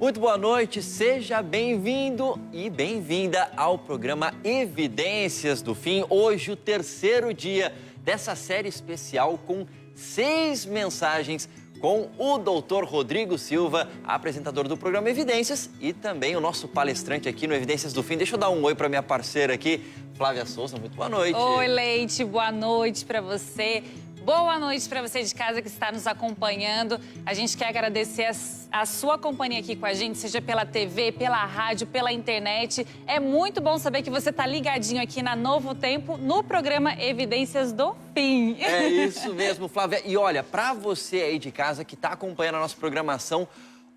Muito boa noite, seja bem-vindo e bem-vinda ao programa Evidências do Fim. Hoje, o terceiro dia dessa série especial com 6 mensagens com o Dr. Rodrigo Silva, apresentador do programa Evidências e também o nosso palestrante aqui no Evidências do Fim. Deixa eu dar um oi para minha parceira aqui, Flávia Souza. Muito boa noite. Oi, Leite, boa noite para você. Boa noite para você de casa que está nos acompanhando. A gente quer agradecer a sua companhia aqui com a gente, seja pela TV, pela rádio, pela internet. É muito bom saber que você está ligadinho aqui na Novo Tempo, no programa Evidências do Fim. É isso mesmo, Flávia. E olha, para você aí de casa que está acompanhando a nossa programação,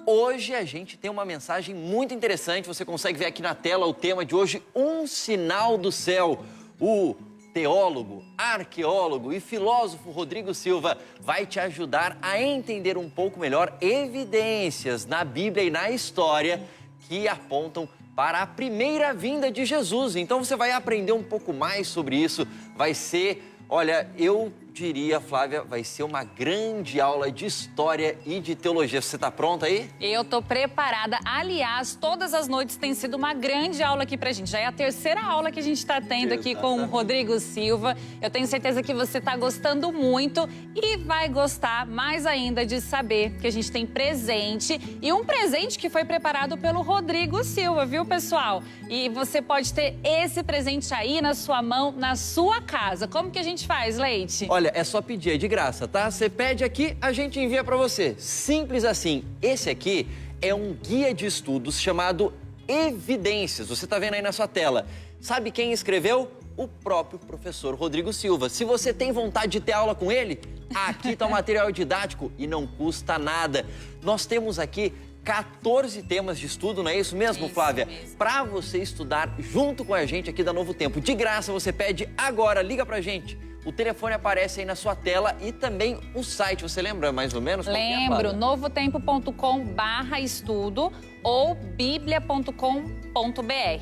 hoje a gente tem uma mensagem muito interessante. Você consegue ver aqui na tela o tema de hoje, Um Sinal do Céu. O teólogo, arqueólogo e filósofo Rodrigo Silva vai te ajudar a entender um pouco melhor evidências na Bíblia e na história que apontam para a primeira vinda de Jesus. Então você vai aprender um pouco mais sobre isso. Vai ser, olha, eu diria, Flávia, vai ser uma grande aula de história e de teologia. Você está pronta aí? Eu tô preparada. Aliás, todas as noites tem sido uma grande aula aqui pra gente. Já é a terceira aula que a gente está tendo aqui com o Rodrigo Silva. Eu tenho certeza que você está gostando muito e vai gostar mais ainda de saber que a gente tem presente. E um presente que foi preparado pelo Rodrigo Silva, viu, pessoal? E você pode ter esse presente aí na sua mão, na sua casa. Como que a gente faz, Leite? Olha, é só pedir, é de graça, tá? Você pede aqui, a gente envia para você. Simples assim. Esse aqui é um guia de estudos chamado Evidências. Você tá vendo aí na sua tela. Sabe quem escreveu? O próprio professor Rodrigo Silva. Se você tem vontade de ter aula com ele, aqui tá o material didático e não custa nada. Nós temos aqui 14 temas de estudo, não é isso mesmo, Flávia? Para você estudar junto com a gente aqui da Novo Tempo. De graça, você pede agora, liga pra gente. O telefone aparece aí na sua tela e também o site. Você lembra mais ou menos? Lembro, novotempo.com/estudo ou biblia.com.br.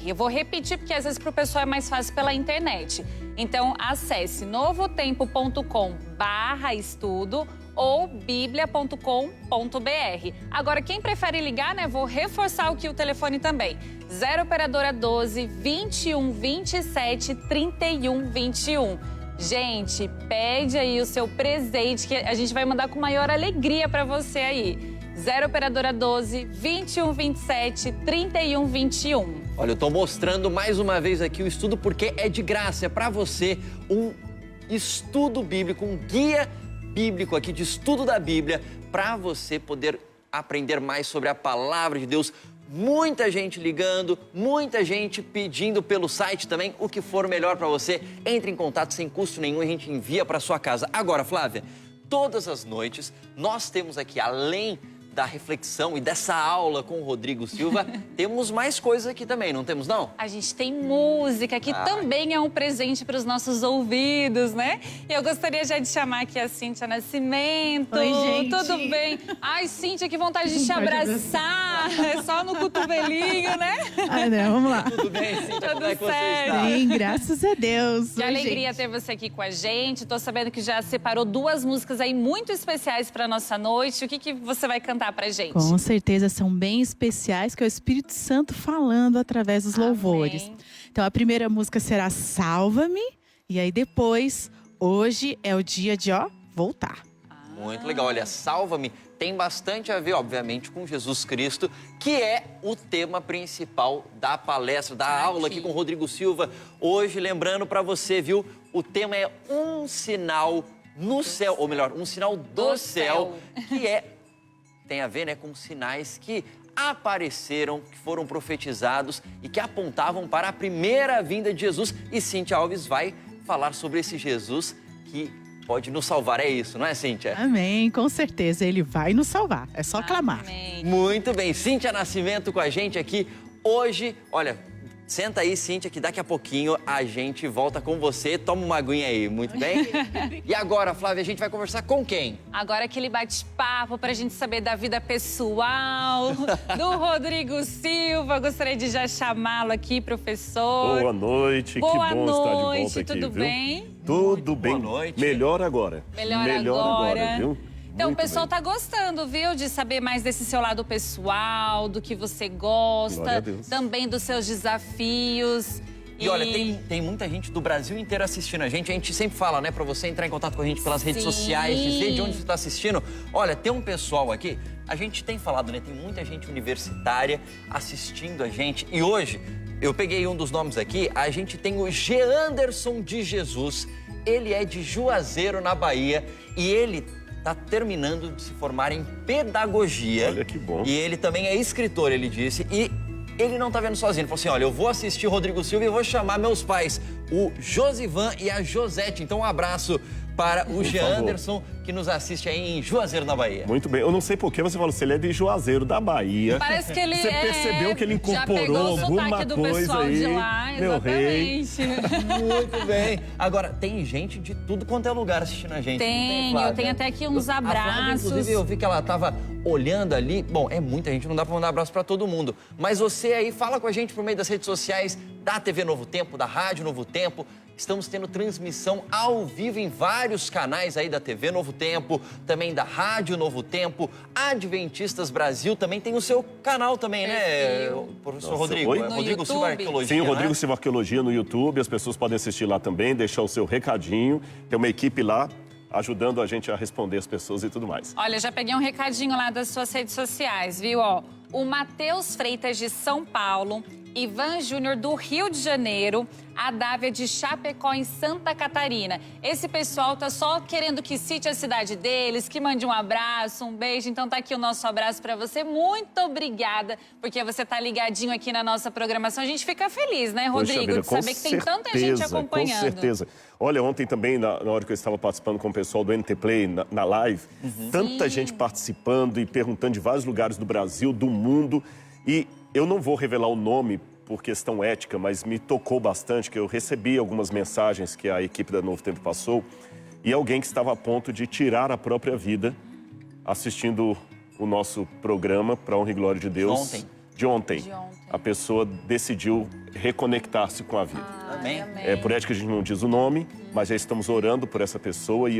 Eu vou repetir porque às vezes para o pessoal é mais fácil pela internet. Então, acesse novotempo.com/estudo ou biblia.com.br. Agora, quem prefere ligar, né? Vou reforçar o telefone também. 0 operadora 12 21 27 31 21. Gente, pede aí o seu presente que a gente vai mandar com maior alegria para você aí. 0 operadora 12 21 27 31 21. Olha, eu tô mostrando mais uma vez aqui o estudo porque é de graça, é para você um estudo bíblico, um guia bíblico aqui de estudo da Bíblia para você poder aprender mais sobre a palavra de Deus. Muita gente ligando, muita gente pedindo pelo site também, o que for melhor para você. Entre em contato sem custo nenhum e a gente envia para sua casa. Agora, Flávia, todas as noites nós temos aqui, além da reflexão e dessa aula com o Rodrigo Silva, temos mais coisas aqui também, não temos não? A gente tem música, que também é um presente para os nossos ouvidos, né? E eu gostaria já de chamar aqui a Cíntia Nascimento. Oi, gente. Tudo bem? Ai, Cíntia, que vontade de te abraçar. É só no cotovelinho, né? Ah, não, vamos lá. Tudo bem, Cíntia? Como é que você certo. está? Bem, graças a Deus. Que Oi, alegria gente. ter você aqui com a gente. Tô sabendo que já separou 2 músicas aí muito especiais para nossa noite. O que você vai cantar pra gente? Com certeza são bem especiais, que é o Espírito Santo falando através dos louvores. Então a primeira música será Salva-me. E aí depois, hoje é o dia de, voltar. Muito legal. Olha, Salva-me tem bastante a ver, obviamente, com Jesus Cristo, que é o tema principal da palestra, da aula aqui com o Rodrigo Silva. Hoje, lembrando para você, viu? O tema é um sinal no céu, ou melhor, um sinal do céu, que tem a ver, né, com sinais que apareceram, que foram profetizados e que apontavam para a primeira vinda de Jesus. E Cíntia Alves vai falar sobre esse Jesus que pode nos salvar. É isso, não é, Cíntia? Amém, com certeza. Ele vai nos salvar. É só clamar. Amém. Muito bem. Cíntia Nascimento com a gente aqui hoje. Olha, senta aí, Cíntia, que daqui a pouquinho a gente volta com você. Toma uma aguinha aí, muito bem? E agora, Flávia, a gente vai conversar com quem? Agora aquele bate-papo pra gente saber da vida pessoal do Rodrigo Silva. Gostaria de já chamá-lo aqui, professor. Boa noite, Boa que bom estar de volta noite, aqui, tudo viu? bem? Tudo bem. Boa noite. Melhor agora. Melhor agora. viu? Então, o pessoal tá gostando, viu? De saber mais desse seu lado pessoal, do que você gosta, também dos seus desafios. E olha, tem muita gente do Brasil inteiro assistindo a gente sempre fala, né, pra você entrar em contato com a gente pelas redes sociais, dizer de onde você tá assistindo. Olha, tem um pessoal aqui, a gente tem falado, né, tem muita gente universitária assistindo a gente. E hoje, eu peguei um dos nomes aqui, a gente tem o Geanderson de Jesus. Ele é de Juazeiro, na Bahia, e ele tá terminando de se formar em pedagogia. Olha que bom. E ele também é escritor, ele disse, e ele não tá vendo sozinho. Ele falou assim, olha, eu vou assistir o Rodrigo Silva e vou chamar meus pais, o Josivan e a Josete. Então, um abraço para o Geanderson, que nos assiste aí em Juazeiro, na Bahia. Muito bem. Eu não sei por que você falou, se ele é de Juazeiro, da Bahia. Parece que ele Você percebeu que ele incorporou alguma coisa aí, de lá, meu rei. Muito bem. Agora, tem gente de tudo quanto é lugar assistindo a gente. Eu tenho até aqui uns abraços. A Flávia, inclusive, eu vi que ela tava olhando ali. Bom, é muita gente, não dá pra mandar abraço pra todo mundo. Mas você aí, fala com a gente por meio das redes sociais, da TV Novo Tempo, da Rádio Novo Tempo. Estamos tendo transmissão ao vivo em vários canais aí da TV Novo Tempo, também da Rádio Novo Tempo, Adventistas Brasil, também tem o seu canal também, né, professor Rodrigo? Rodrigo Silva Arqueologia. Sim, o Rodrigo Silva Arqueologia no YouTube, as pessoas podem assistir lá também, deixar o seu recadinho, tem uma equipe lá ajudando a gente a responder as pessoas e tudo mais. Olha, já peguei um recadinho lá das suas redes sociais, viu? Ó, o Matheus Freitas de São Paulo, Ivan Júnior do Rio de Janeiro, a Dávia de Chapecó, em Santa Catarina. Esse pessoal tá só querendo que cite a cidade deles, que mande um abraço, um beijo. Então tá aqui o nosso abraço para você. Muito obrigada, porque você tá ligadinho aqui na nossa programação. A gente fica feliz, né, Rodrigo, Poxa vida, de saber que tem tanta gente acompanhando. Com certeza. Olha, ontem também, na hora que eu estava participando com o pessoal do NT Play, na live, tanta gente participando e perguntando de vários lugares do Brasil, do mundo. E eu não vou revelar o nome por questão ética, mas me tocou bastante, que eu recebi algumas mensagens que a equipe da Novo Tempo passou, e alguém que estava a ponto de tirar a própria vida assistindo o nosso programa, para honra e glória de Deus. De ontem. A pessoa decidiu reconectar-se com a vida. Amém. Por ética a gente não diz o nome, mas já estamos orando por essa pessoa e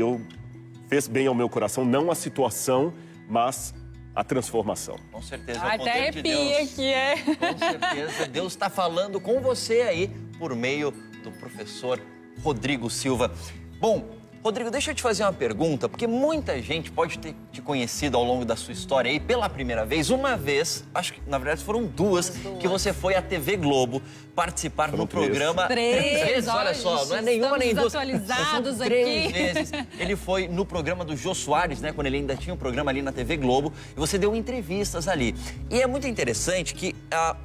fez bem ao meu coração, não a situação, mas a transformação. Com certeza, Até o poder arrepia de Deus. aqui, é. Com certeza, Deus está falando com você aí por meio do professor Rodrigo Silva. Bom, Rodrigo, deixa eu te fazer uma pergunta, porque muita gente pode ter te conhecido ao longo da sua história aí pela primeira vez. Uma vez, acho que na verdade foram duas, que você foi à TV Globo participar do programa. Três vezes, olha só, não é nenhuma nem duas. Atualizados são três aqui. vezes. Ele foi no programa do Jô Soares, né, quando ele ainda tinha um programa ali na TV Globo, e você deu entrevistas ali. E é muito interessante que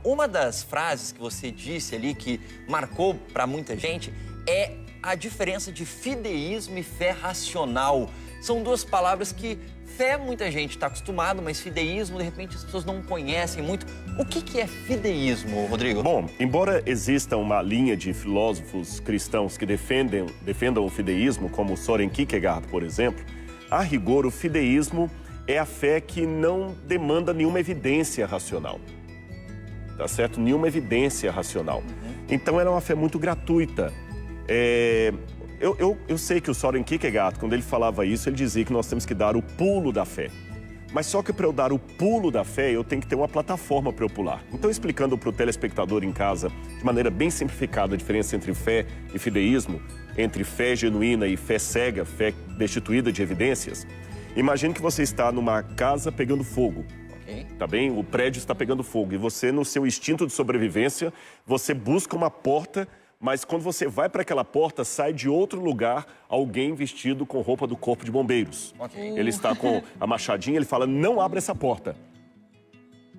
uma das frases que você disse ali, que marcou para muita gente, é a diferença de fideísmo e fé racional. São duas palavras que fé muita gente está acostumado, mas fideísmo, de repente, as pessoas não conhecem muito. O que é fideísmo, Rodrigo? Bom, embora exista uma linha de filósofos cristãos que defendam o fideísmo, como Soren Kierkegaard, por exemplo, a rigor, o fideísmo é a fé que não demanda nenhuma evidência racional. Tá certo? Nenhuma evidência racional. Então, ela é uma fé muito gratuita. Eu sei que o Soren Kierkegaard, quando ele falava isso, ele dizia que nós temos que dar o pulo da fé. Mas só que para eu dar o pulo da fé, eu tenho que ter uma plataforma para eu pular. Então, explicando para o telespectador em casa, de maneira bem simplificada, a diferença entre fé e fideísmo, entre fé genuína e fé cega, fé destituída de evidências. Imagine que você está numa casa pegando fogo. Tá bem? O prédio está pegando fogo e você, no seu instinto de sobrevivência, você busca uma porta. Mas quando você vai para aquela porta, sai de outro lugar alguém vestido com roupa do Corpo de Bombeiros. Ele está com a machadinha, ele fala, não abra essa porta.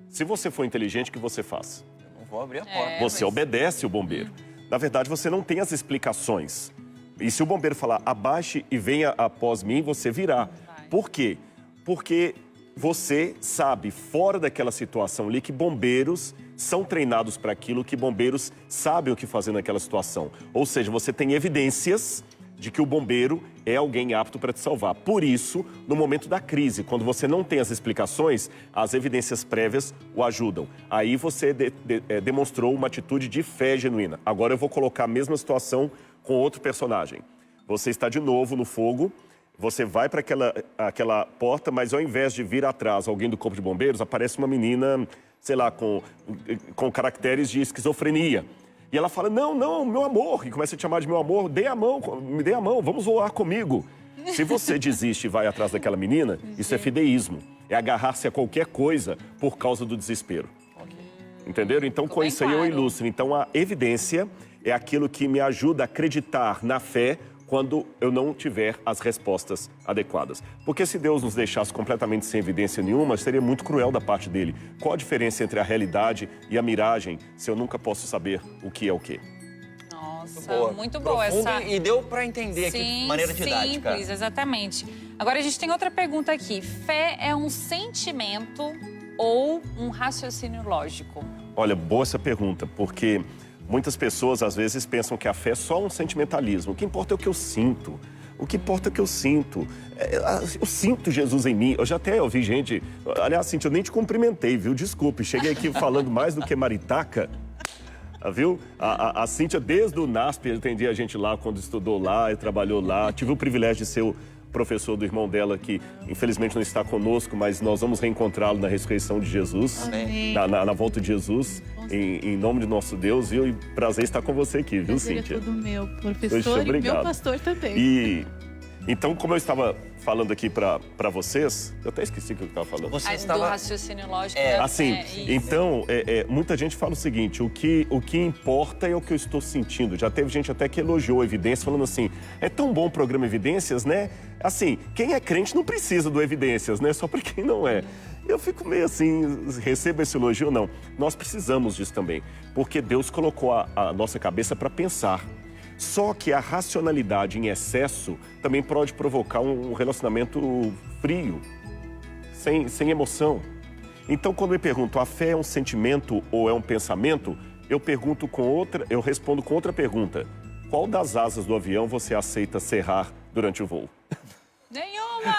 Se você for inteligente, o que você faz? Eu não vou abrir a porta. Você obedece o bombeiro. Na verdade, você não tem as explicações. E se o bombeiro falar, abaixe e venha após mim, você virá. Por quê? Porque você sabe, fora daquela situação ali, que bombeiros são treinados para aquilo, que bombeiros sabem o que fazer naquela situação. Ou seja, você tem evidências de que o bombeiro é alguém apto para te salvar. Por isso, no momento da crise, quando você não tem as explicações, as evidências prévias o ajudam. Aí você demonstrou uma atitude de fé genuína. Agora eu vou colocar a mesma situação com outro personagem. Você está de novo no fogo, Você vai para aquela porta, mas ao invés de vir atrás alguém do corpo de bombeiros, aparece uma menina, sei lá, com caracteres de esquizofrenia. E ela fala, não, meu amor, e começa a te chamar de meu amor, me dê a mão, vamos voar comigo. Se você desiste e vai atrás daquela menina, isso é fideísmo. É agarrar-se a qualquer coisa por causa do desespero. Entenderam? Então, com isso aí eu ilustro. Então, a evidência é aquilo que me ajuda a acreditar na fé quando eu não tiver as respostas adequadas. Porque se Deus nos deixasse completamente sem evidência nenhuma, seria muito cruel da parte dele. Qual a diferença entre a realidade e a miragem, se eu nunca posso saber o que é o quê? Nossa, muito boa essa... E deu para entender aqui de maneira didática. Simples, exatamente. Agora a gente tem outra pergunta aqui. Fé é um sentimento ou um raciocínio lógico? Olha, boa essa pergunta, porque muitas pessoas às vezes pensam que a fé é só um sentimentalismo. O que importa é o que eu sinto. O que importa é o que eu sinto. Eu sinto Jesus em mim. Eu já até ouvi gente... Aliás, Cíntia, eu nem te cumprimentei, viu? Desculpe, cheguei aqui falando mais do que maritaca. Viu? A Cíntia, desde o NASP, eu atendi a gente lá quando estudou lá e trabalhou lá. Tive o privilégio de ser o professor do irmão dela, que infelizmente não está conosco, mas nós vamos reencontrá-lo na ressurreição de Jesus, na volta de Jesus, em nome de nosso Deus, viu? E prazer estar com você aqui, viu, Cíntia? É tudo meu, professor, e meu pastor também. E então, como eu estava falando aqui para vocês, eu até esqueci o que eu estava falando. Você estava... Do raciocínio lógico. Assim, então, muita gente fala o seguinte, o que importa é o que eu estou sentindo. Já teve gente até que elogiou a Evidências, falando assim, é tão bom o programa Evidências, né? Assim, quem é crente não precisa do Evidências, né? Só para quem não é. Eu fico meio assim, recebo esse elogio ou não. Nós precisamos disso também, porque Deus colocou a nossa cabeça para pensar. Só que a racionalidade em excesso também pode provocar um relacionamento frio, sem emoção. Então, quando me pergunto, a fé é um sentimento ou é um pensamento, eu respondo com outra pergunta. Qual das asas do avião você aceita serrar durante o voo? Nenhuma,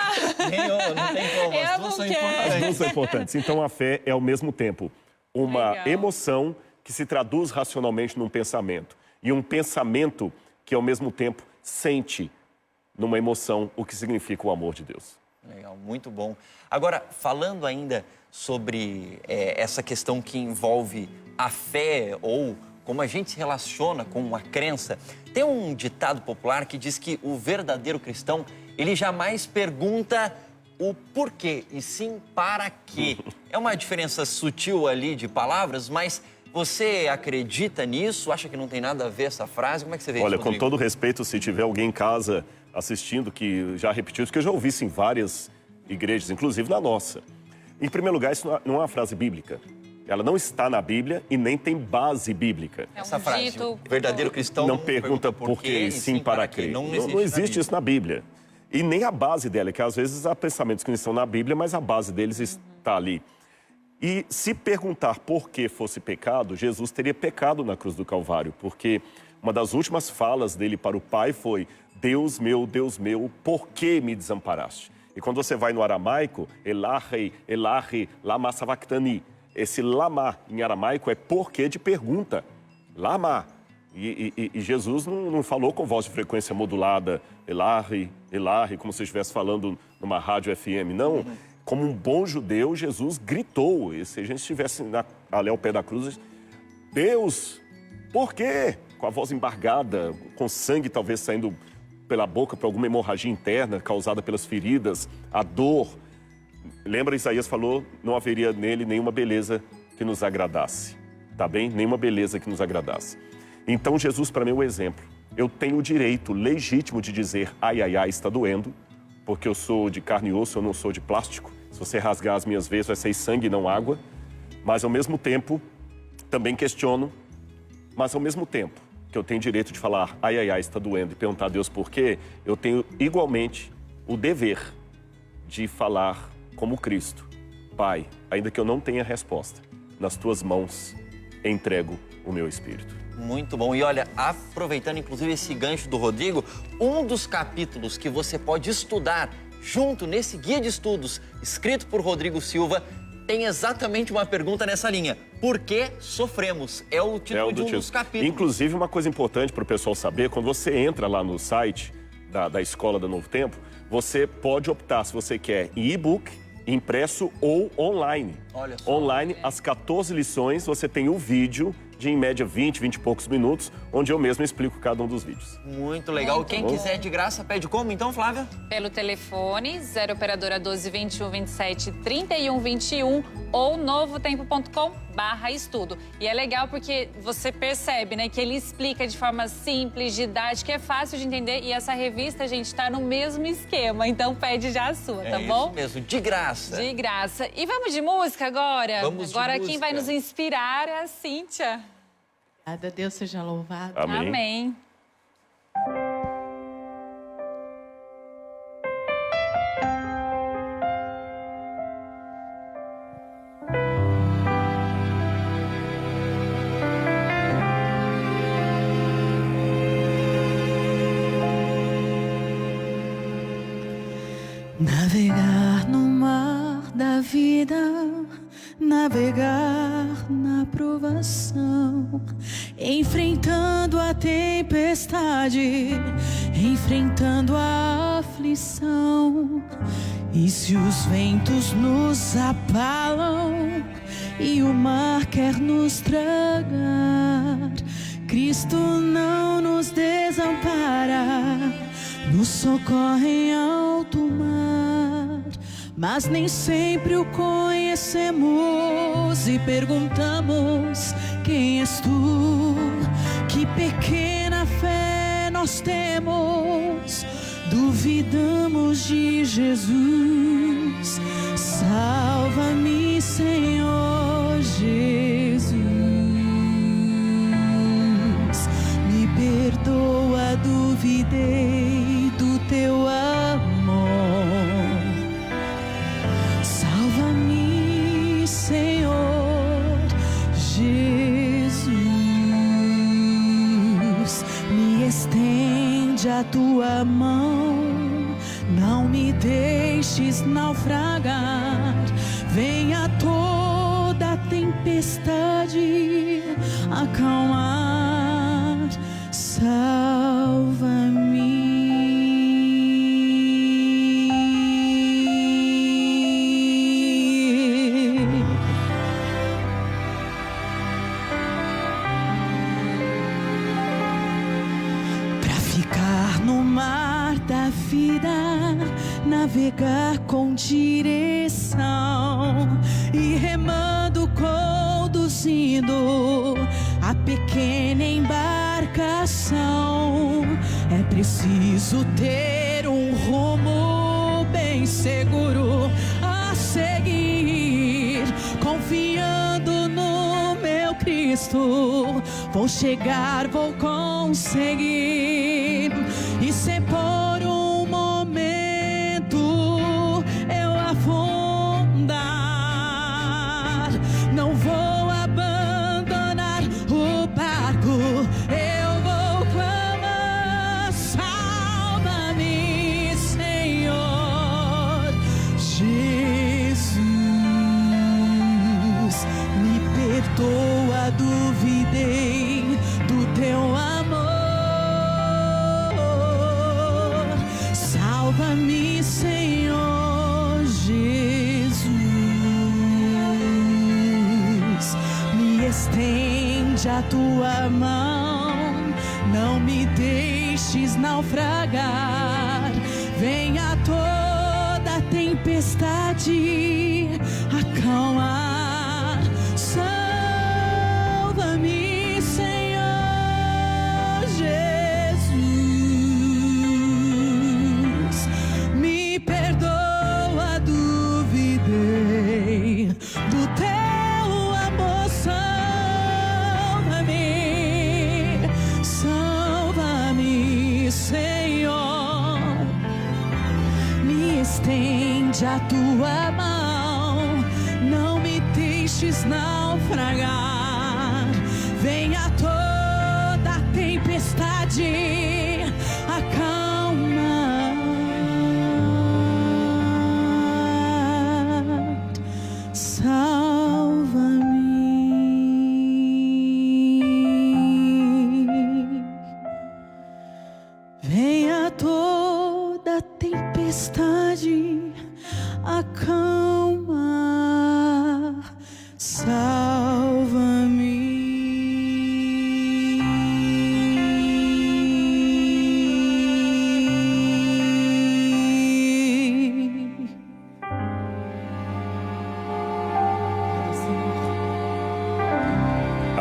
não tem como. As duas são importantes. As duas são importantes. Então, a fé é ao mesmo tempo uma emoção que se traduz racionalmente num pensamento. E um pensamento que, ao mesmo tempo, sente numa emoção o que significa o amor de Deus. Legal, muito bom. Agora, falando ainda sobre essa questão que envolve a fé ou como a gente se relaciona com uma crença, tem um ditado popular que diz que o verdadeiro cristão, ele jamais pergunta o porquê, e sim para quê. É uma diferença sutil ali de palavras, mas... Você acredita nisso? Acha que não tem nada a ver essa frase? Como é que você vê isso, Olha, Rodrigo? com todo respeito, se tiver alguém em casa assistindo que já repetiu isso, que eu já ouvi isso em várias igrejas, inclusive na nossa. Em primeiro lugar, isso não é uma frase bíblica. Ela não está na Bíblia e nem tem base bíblica. Essa frase, o verdadeiro cristão não pergunta por quê e sim para quê. Não existe isso na Bíblia. E nem a base dela, que às vezes há pensamentos que não estão na Bíblia, mas a base deles está ali. E se perguntar por que fosse pecado, Jesus teria pecado na cruz do Calvário, porque uma das últimas falas dele para o Pai foi: Deus meu, por que me desamparaste? E quando você vai no aramaico, Elahi, Elahi, lama sabachthani. Esse lama em aramaico é porquê de pergunta. Lama. E Jesus não falou com voz de frequência modulada, Elahi, Elahi, como se estivesse falando numa rádio FM, não. Como um bom judeu, Jesus gritou. E se a gente estivesse ali ao pé da cruz, Deus, por quê? Com a voz embargada, com sangue talvez saindo pela boca por alguma hemorragia interna causada pelas feridas, a dor. Lembra, Isaías falou, não haveria nele nenhuma beleza que nos agradasse. Tá bem? Nenhuma beleza que nos agradasse. Então, Jesus, para mim, é o exemplo. Eu tenho o direito legítimo de dizer, ai, ai, ai, está doendo, porque eu sou de carne e osso, eu não sou de plástico. Se você rasgar as minhas veias, vai sair sangue e não água. Mas, ao mesmo tempo, também questiono, mas, ao mesmo tempo que eu tenho direito de falar, ai, ai, ai, está doendo, e perguntar a Deus por quê, eu tenho, igualmente, o dever de falar como Cristo. Pai, ainda que eu não tenha resposta, nas tuas mãos entrego o meu espírito. Muito bom. E olha, aproveitando inclusive esse gancho do Rodrigo, um dos capítulos que você pode estudar junto nesse guia de estudos escrito por Rodrigo Silva tem exatamente uma pergunta nessa linha. Por que sofremos? É o título de um dos capítulos. Inclusive, uma coisa importante para o pessoal saber, quando você entra lá no site da Escola do Novo Tempo, você pode optar se você quer em e-book, impresso ou online. Olha só. Online, as 14 lições, você tem o vídeo de, em média, 20 e poucos minutos, onde eu mesmo explico cada um dos vídeos. Muito legal. Muito Quem bom. quiser de graça, pede como então, Flávia? Pelo telefone 0 operadora 12 21 27 31 21 ou novotempo.com/estudo. E é legal porque você percebe, né, que ele explica de forma simples, didática, é fácil de entender. E essa revista, gente, tá no mesmo esquema. Então pede já a sua, tá bom? Isso mesmo, de graça. De graça. E vamos de música agora? Vamos de agora quem música. vai nos inspirar é a Cíntia. Obrigada, Deus seja louvado. Amém. Amém. Navegar no mar da vida, navegar na provação, enfrentando a tempestade, enfrentando a aflição. E se os ventos nos abalam e o mar quer nos tragar, Cristo não nos desampara, nos socorre em alto mar. Mas nem sempre o conhecemos e perguntamos: quem és tu? Que pequena fé nós temos, duvidamos de Jesus. Salva-me, Senhor Jesus. Me perdoa, duvidei do teu amor. Salva-me, Senhor Jesus. Me estende a tua mão, não me deixes naufragar. Venha toda a tempestade acalmar. Salva-me. Pra ficar no mar da vida, navegar com direção e remando, conduzindo a pequena embarcação. É preciso ter um rumo bem seguro a seguir, confiando no meu Cristo. Vou chegar, vou conseguir. E se por um momento eu afundar, não vou abandonar o barco. Eu vou clamar: salva-me, Senhor Jesus. Me perdoa, duvidei do teu amor. Salva-me, Senhor Jesus. Me estende a tua mão, não me deixes naufragar. Venha toda a tempestade acalmar. Salva-me, Senhor Jesus. Me perdoa, duvidei do teu amor. Salva-me, salva-me, Senhor. Me estende a tua mão, não me deixes naufragar. Venha toda a tempestade acalmar. Salva-me. Venha toda a tempestade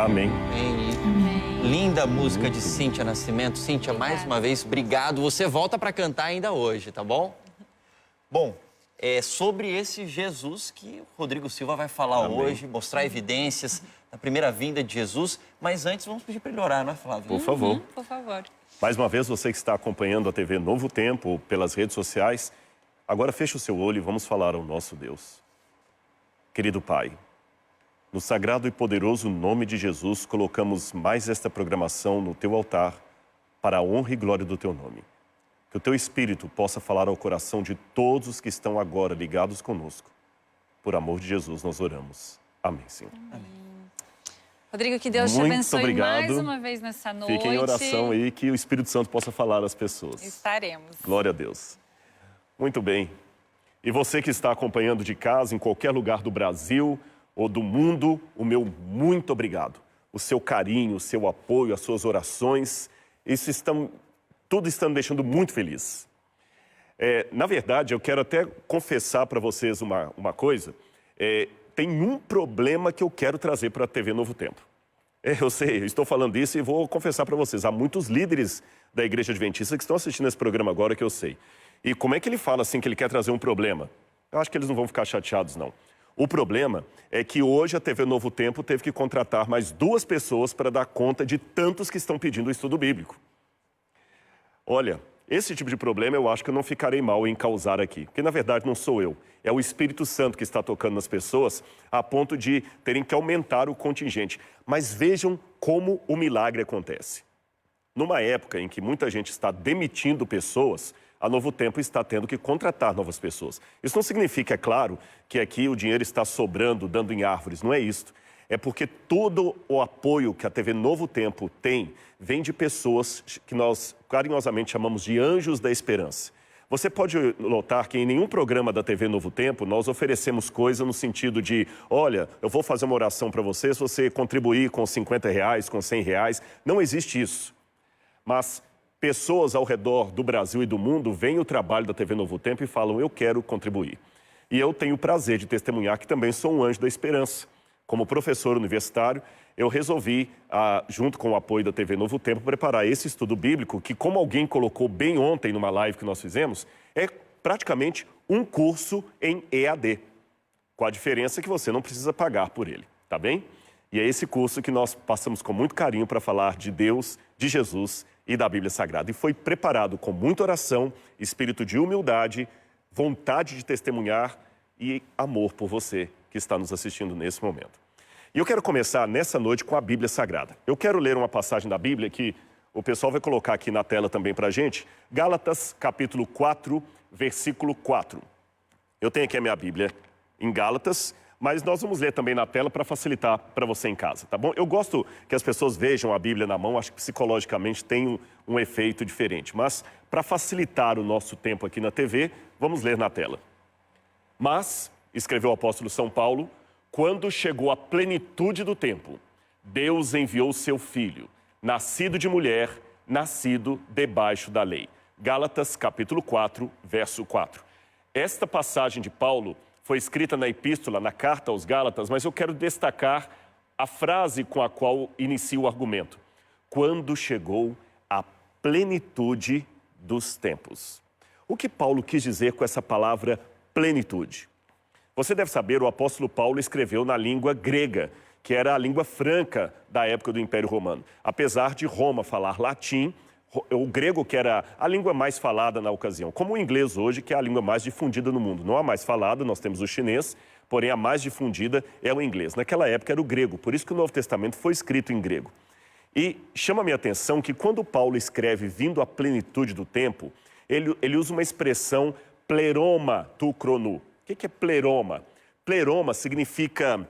Amém. Linda música de Cíntia Nascimento. Cíntia, mais uma vez, obrigado. Você volta para cantar ainda hoje, tá bom? Bom, é sobre esse Jesus que o Rodrigo Silva vai falar hoje, mostrar evidências da primeira vinda de Jesus. Mas antes, vamos pedir para ele orar, não é, Flávio? Por favor. Por favor. Mais uma vez, você que está acompanhando a TV Novo Tempo pelas redes sociais, agora feche o seu olho e vamos falar ao nosso Deus. Querido Pai, no sagrado e poderoso nome de Jesus, colocamos mais esta programação no Teu altar para a honra e glória do Teu nome. Que o Teu Espírito possa falar ao coração de todos os que estão agora ligados conosco. Por amor de Jesus, nós oramos. Amém, Senhor. Amém. Rodrigo, que Deus te Muito abençoe obrigado. mais uma vez nessa noite. Fiquem em oração aí, que o Espírito Santo possa falar às pessoas. Estaremos. Glória a Deus. Muito bem. E você que está acompanhando de casa, em qualquer lugar do Brasil ou do mundo, o meu muito obrigado. O seu carinho, o seu apoio, as suas orações, tudo está me deixando muito feliz. Na verdade, eu quero até confessar para vocês uma coisa. Tem um problema que eu quero trazer para a TV Novo Tempo. Eu sei, eu estou falando isso e vou confessar para vocês. Há muitos líderes da Igreja Adventista que estão assistindo esse programa agora que eu sei. E como é que ele fala assim que ele quer trazer um problema? Eu acho que eles não vão ficar chateados, não. O problema é que hoje a TV Novo Tempo teve que contratar mais 2 pessoas para dar conta de tantos que estão pedindo o estudo bíblico. Olha, esse tipo de problema eu acho que eu não ficarei mal em causar aqui. Porque na verdade não sou eu. É o Espírito Santo que está tocando nas pessoas a ponto de terem que aumentar o contingente. Mas vejam como o milagre acontece. Numa época em que muita gente está demitindo pessoas, a Novo Tempo está tendo que contratar novas pessoas. Isso não significa, é claro, que aqui o dinheiro está sobrando, dando em árvores. Não é isso. É porque todo o apoio que a TV Novo Tempo tem vem de pessoas que nós carinhosamente chamamos de anjos da esperança. Você pode notar que em nenhum programa da TV Novo Tempo nós oferecemos coisa no sentido de, olha, eu vou fazer uma oração para você se você contribuir com R$50, com R$100. Não existe isso. Mas pessoas ao redor do Brasil e do mundo veem o trabalho da TV Novo Tempo e falam, eu quero contribuir. E eu tenho o prazer de testemunhar que também sou um anjo da esperança. Como professor universitário, eu resolvi, junto com o apoio da TV Novo Tempo, preparar esse estudo bíblico, que, como alguém colocou bem ontem numa live que nós fizemos, é praticamente um curso em EAD, com a diferença que você não precisa pagar por ele, tá bem? E é esse curso que nós passamos com muito carinho para falar de Deus, de Jesus e da Bíblia Sagrada. E foi preparado com muita oração, espírito de humildade, vontade de testemunhar e amor por você que está nos assistindo nesse momento. E eu quero começar nessa noite com a Bíblia Sagrada. Eu quero ler uma passagem da Bíblia que o pessoal vai colocar aqui na tela também para a gente. Gálatas, capítulo 4, versículo 4. Eu tenho aqui a minha Bíblia em Gálatas, mas nós vamos ler também na tela para facilitar para você em casa, tá bom? Eu gosto que as pessoas vejam a Bíblia na mão, acho que psicologicamente tem um efeito diferente. Mas para facilitar o nosso tempo aqui na TV, vamos ler na tela. Mas, escreveu o apóstolo São Paulo, quando chegou a plenitude do tempo, Deus enviou seu Filho, nascido de mulher, nascido debaixo da lei. Gálatas, capítulo 4, verso 4. Esta passagem de Paulo foi escrita na epístola, na carta aos Gálatas, mas eu quero destacar a frase com a qual inicia o argumento. Quando chegou a plenitude dos tempos. O que Paulo quis dizer com essa palavra plenitude? Você deve saber, o apóstolo Paulo escreveu na língua grega, que era a língua franca da época do Império Romano. Apesar de Roma falar latim, o grego que era a língua mais falada na ocasião. Como o inglês hoje, que é a língua mais difundida no mundo. Não a mais falada, nós temos o chinês, porém a mais difundida é o inglês. Naquela época era o grego, por isso que o Novo Testamento foi escrito em grego. E chama a minha atenção que quando Paulo escreve vindo à plenitude do tempo, ele usa uma expressão pleroma tu cronou. O que é pleroma? Pleroma significa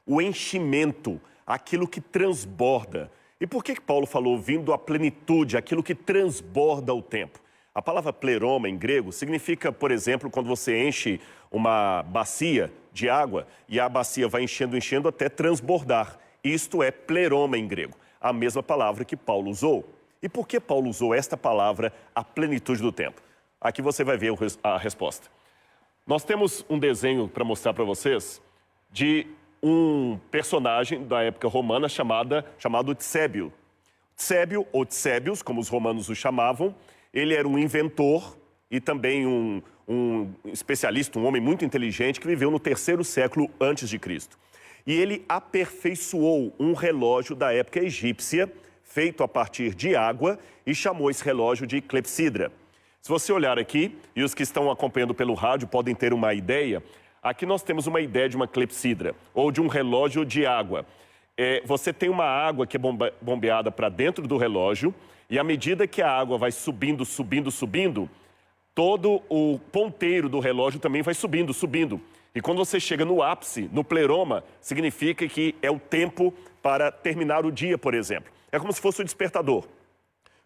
o enchimento, aquilo que transborda. E por que Paulo falou vindo à plenitude, aquilo que transborda o tempo? A palavra pleroma em grego significa, por exemplo, quando você enche uma bacia de água e a bacia vai enchendo até transbordar. Isto é pleroma em grego, a mesma palavra que Paulo usou. E por que Paulo usou esta palavra, a plenitude do tempo? Aqui você vai ver a resposta. Nós temos um desenho para mostrar para vocês de um personagem da época romana chamado Tsébio. Tsébio, ou Tsébios, como os romanos o chamavam, ele era um inventor e também um especialista, um homem muito inteligente que viveu no 3º século antes de Cristo. E ele aperfeiçoou um relógio da época egípcia, feito a partir de água, e chamou esse relógio de clepsidra. Se você olhar aqui, e os que estão acompanhando pelo rádio podem ter uma ideia, aqui nós temos uma ideia de uma clepsidra, ou de um relógio de água. Você tem uma água que é bombeada para dentro do relógio, e à medida que a água vai subindo, todo o ponteiro do relógio também vai subindo. E quando você chega no ápice, no pleroma, significa que é o tempo para terminar o dia, por exemplo. É como se fosse o despertador.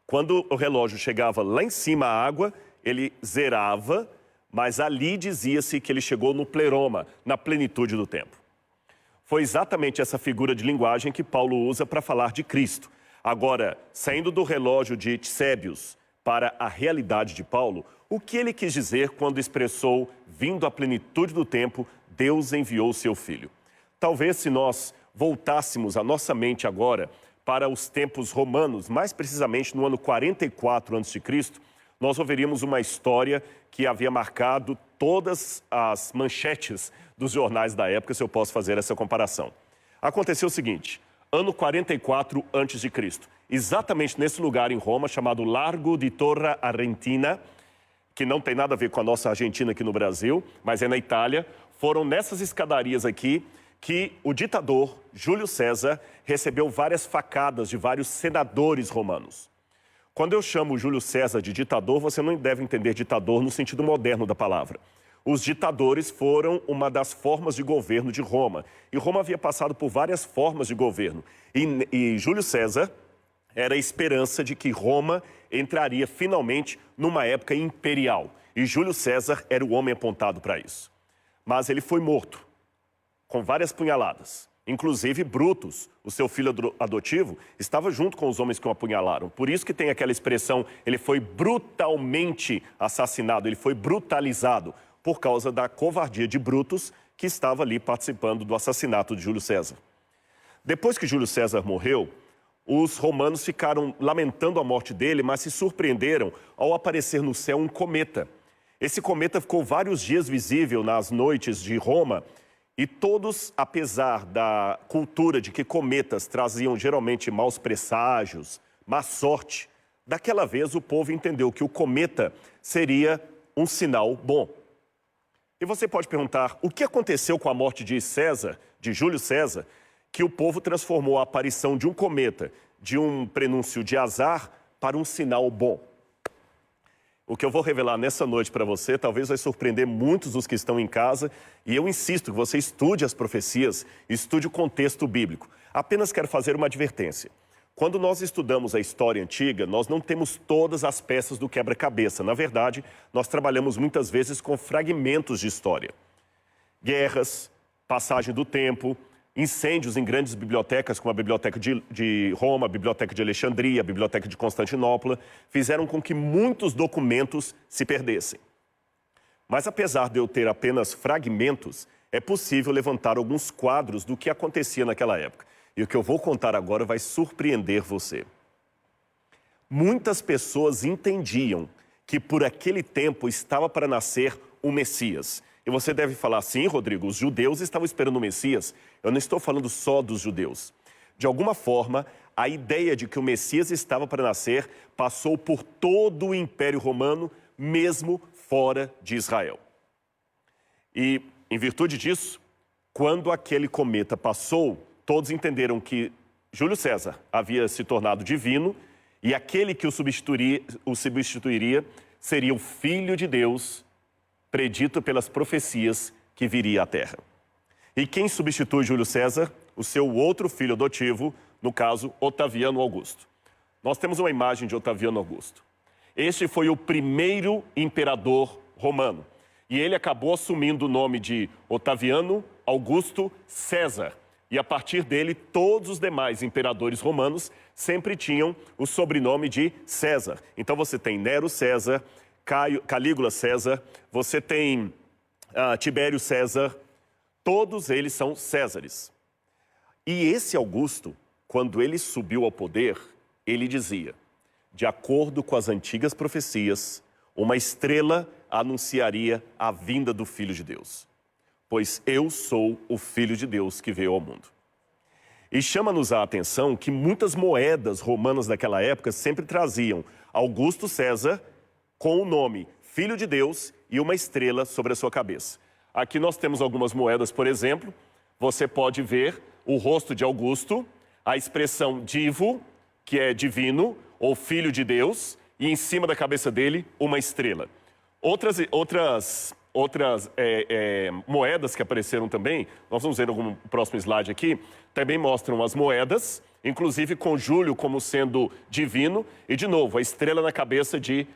Quando o relógio chegava lá em cima a água, ele zerava, mas ali dizia-se que ele chegou no pleroma, na plenitude do tempo. Foi exatamente essa figura de linguagem que Paulo usa para falar de Cristo. Agora, saindo do relógio de Tsébios para a realidade de Paulo, o que ele quis dizer quando expressou, vindo à plenitude do tempo, Deus enviou o seu Filho? Talvez se nós voltássemos a nossa mente agora para os tempos romanos, mais precisamente no ano 44 a.C., nós ouviríamos uma história que havia marcado todas as manchetes dos jornais da época, se eu posso fazer essa comparação. Aconteceu o seguinte, ano 44 a.C., exatamente nesse lugar em Roma, chamado Largo di Torre Argentina, que não tem nada a ver com a nossa Argentina aqui no Brasil, mas é na Itália, foram nessas escadarias aqui que o ditador Júlio César recebeu várias facadas de vários senadores romanos. Quando eu chamo Júlio César de ditador, você não deve entender ditador no sentido moderno da palavra. Os ditadores foram uma das formas de governo de Roma. E Roma havia passado por várias formas de governo. E Júlio César era a esperança de que Roma entraria finalmente numa época imperial. E Júlio César era o homem apontado para isso. Mas ele foi morto, com várias punhaladas. Inclusive Brutus, o seu filho adotivo, estava junto com os homens que o apunhalaram. Por isso que tem aquela expressão, ele foi brutalmente assassinado, ele foi brutalizado, por causa da covardia de Brutus, que estava ali participando do assassinato de Júlio César. Depois que Júlio César morreu, os romanos ficaram lamentando a morte dele, mas se surpreenderam ao aparecer no céu um cometa. Esse cometa ficou vários dias visível nas noites de Roma, e todos, apesar da cultura de que cometas traziam geralmente maus presságios, má sorte, daquela vez o povo entendeu que o cometa seria um sinal bom. E você pode perguntar, o que aconteceu com a morte de Júlio César, que o povo transformou a aparição de um cometa, de um prenúncio de azar, para um sinal bom? O que eu vou revelar nessa noite para você talvez vai surpreender muitos dos que estão em casa, e eu insisto que você estude as profecias, estude o contexto bíblico. Apenas quero fazer uma advertência. Quando nós estudamos a história antiga, nós não temos todas as peças do quebra-cabeça. Na verdade, nós trabalhamos muitas vezes com fragmentos de história. Guerras, passagem do tempo, incêndios em grandes bibliotecas, como a Biblioteca de Roma, a Biblioteca de Alexandria, a Biblioteca de Constantinopla, fizeram com que muitos documentos se perdessem. Mas apesar de eu ter apenas fragmentos, é possível levantar alguns quadros do que acontecia naquela época. E o que eu vou contar agora vai surpreender você. Muitas pessoas entendiam que por aquele tempo estava para nascer o Messias. E você deve falar, sim, Rodrigo, os judeus estavam esperando o Messias. Eu não estou falando só dos judeus. De alguma forma, a ideia de que o Messias estava para nascer passou por todo o Império Romano, mesmo fora de Israel. E, em virtude disso, quando aquele cometa passou, todos entenderam que Júlio César havia se tornado divino e aquele que o substituiria seria o Filho de Deus, predito pelas profecias que viria à Terra. E quem substitui Júlio César? O seu outro filho adotivo, no caso, Otaviano Augusto. Nós temos uma imagem de Otaviano Augusto. Este foi o primeiro imperador romano. E ele acabou assumindo o nome de Otaviano Augusto César. E a partir dele, todos os demais imperadores romanos sempre tinham o sobrenome de César. Então você tem Nero César, Calígula César, você tem Tibério César, Todos eles são Césares. E esse Augusto, quando ele subiu ao poder, ele dizia, de acordo com as antigas profecias, uma estrela anunciaria a vinda do Filho de Deus. Pois eu sou o Filho de Deus que veio ao mundo. E chama-nos a atenção que muitas moedas romanas daquela época sempre traziam Augusto César com o nome Filho de Deus e uma estrela sobre a sua cabeça. Aqui nós temos algumas moedas, por exemplo, você pode ver o rosto de Augusto, a expressão divo, que é divino, ou Filho de Deus, e em cima da cabeça dele, uma estrela. Outras moedas que apareceram também, nós vamos ver no próximo slide aqui, também mostram as moedas, inclusive com Júlio como sendo divino, e de novo, a estrela na cabeça de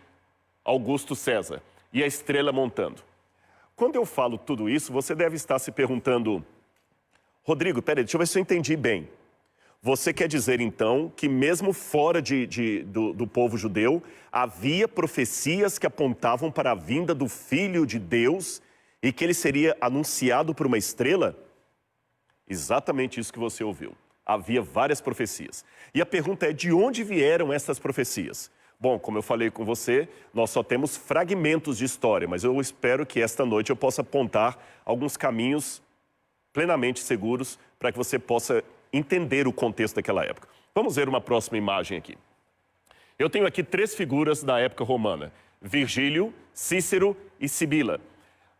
Augusto César, e a estrela montando. Quando eu falo tudo isso, você deve estar se perguntando, Rodrigo, peraí, deixa eu ver se eu entendi bem. Você quer dizer, então, que mesmo fora do povo judeu, havia profecias que apontavam para a vinda do Filho de Deus e que ele seria anunciado por uma estrela? Exatamente isso que você ouviu. Havia várias profecias. E a pergunta é, de onde vieram essas profecias? Bom, como eu falei com você, nós só temos fragmentos de história, mas eu espero que esta noite eu possa apontar alguns caminhos plenamente seguros para que você possa entender o contexto daquela época. Vamos ver uma próxima imagem aqui. Eu tenho aqui 3 figuras da época romana, Virgílio, Cícero e Sibila.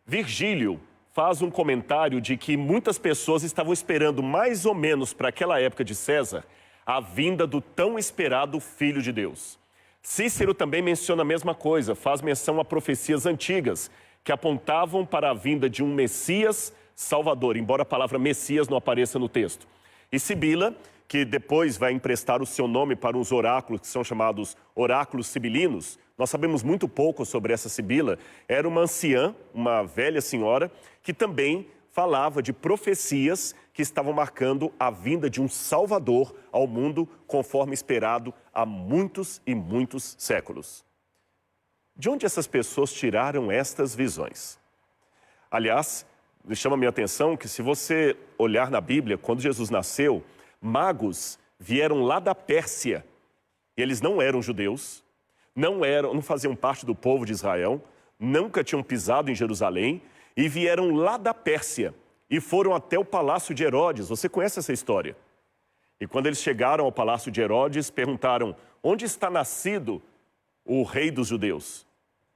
Virgílio faz um comentário de que muitas pessoas estavam esperando mais ou menos para aquela época de César a vinda do tão esperado Filho de Deus. Cícero também menciona a mesma coisa, faz menção a profecias antigas que apontavam para a vinda de um Messias Salvador, embora a palavra Messias não apareça no texto. E Sibila, que depois vai emprestar o seu nome para uns oráculos que são chamados oráculos sibilinos, nós sabemos muito pouco sobre essa Sibila, era uma anciã, uma velha senhora, que também falava de profecias que estavam marcando a vinda de um Salvador ao mundo, conforme esperado há muitos e muitos séculos. De onde essas pessoas tiraram estas visões? Aliás, chama a minha atenção que se você olhar na Bíblia, quando Jesus nasceu, magos vieram lá da Pérsia. Eles não eram judeus, não faziam parte do povo de Israel, nunca tinham pisado em Jerusalém e vieram lá da Pérsia e foram até o palácio de Herodes. Você conhece essa história? E quando eles chegaram ao palácio de Herodes, perguntaram, onde está nascido o rei dos judeus?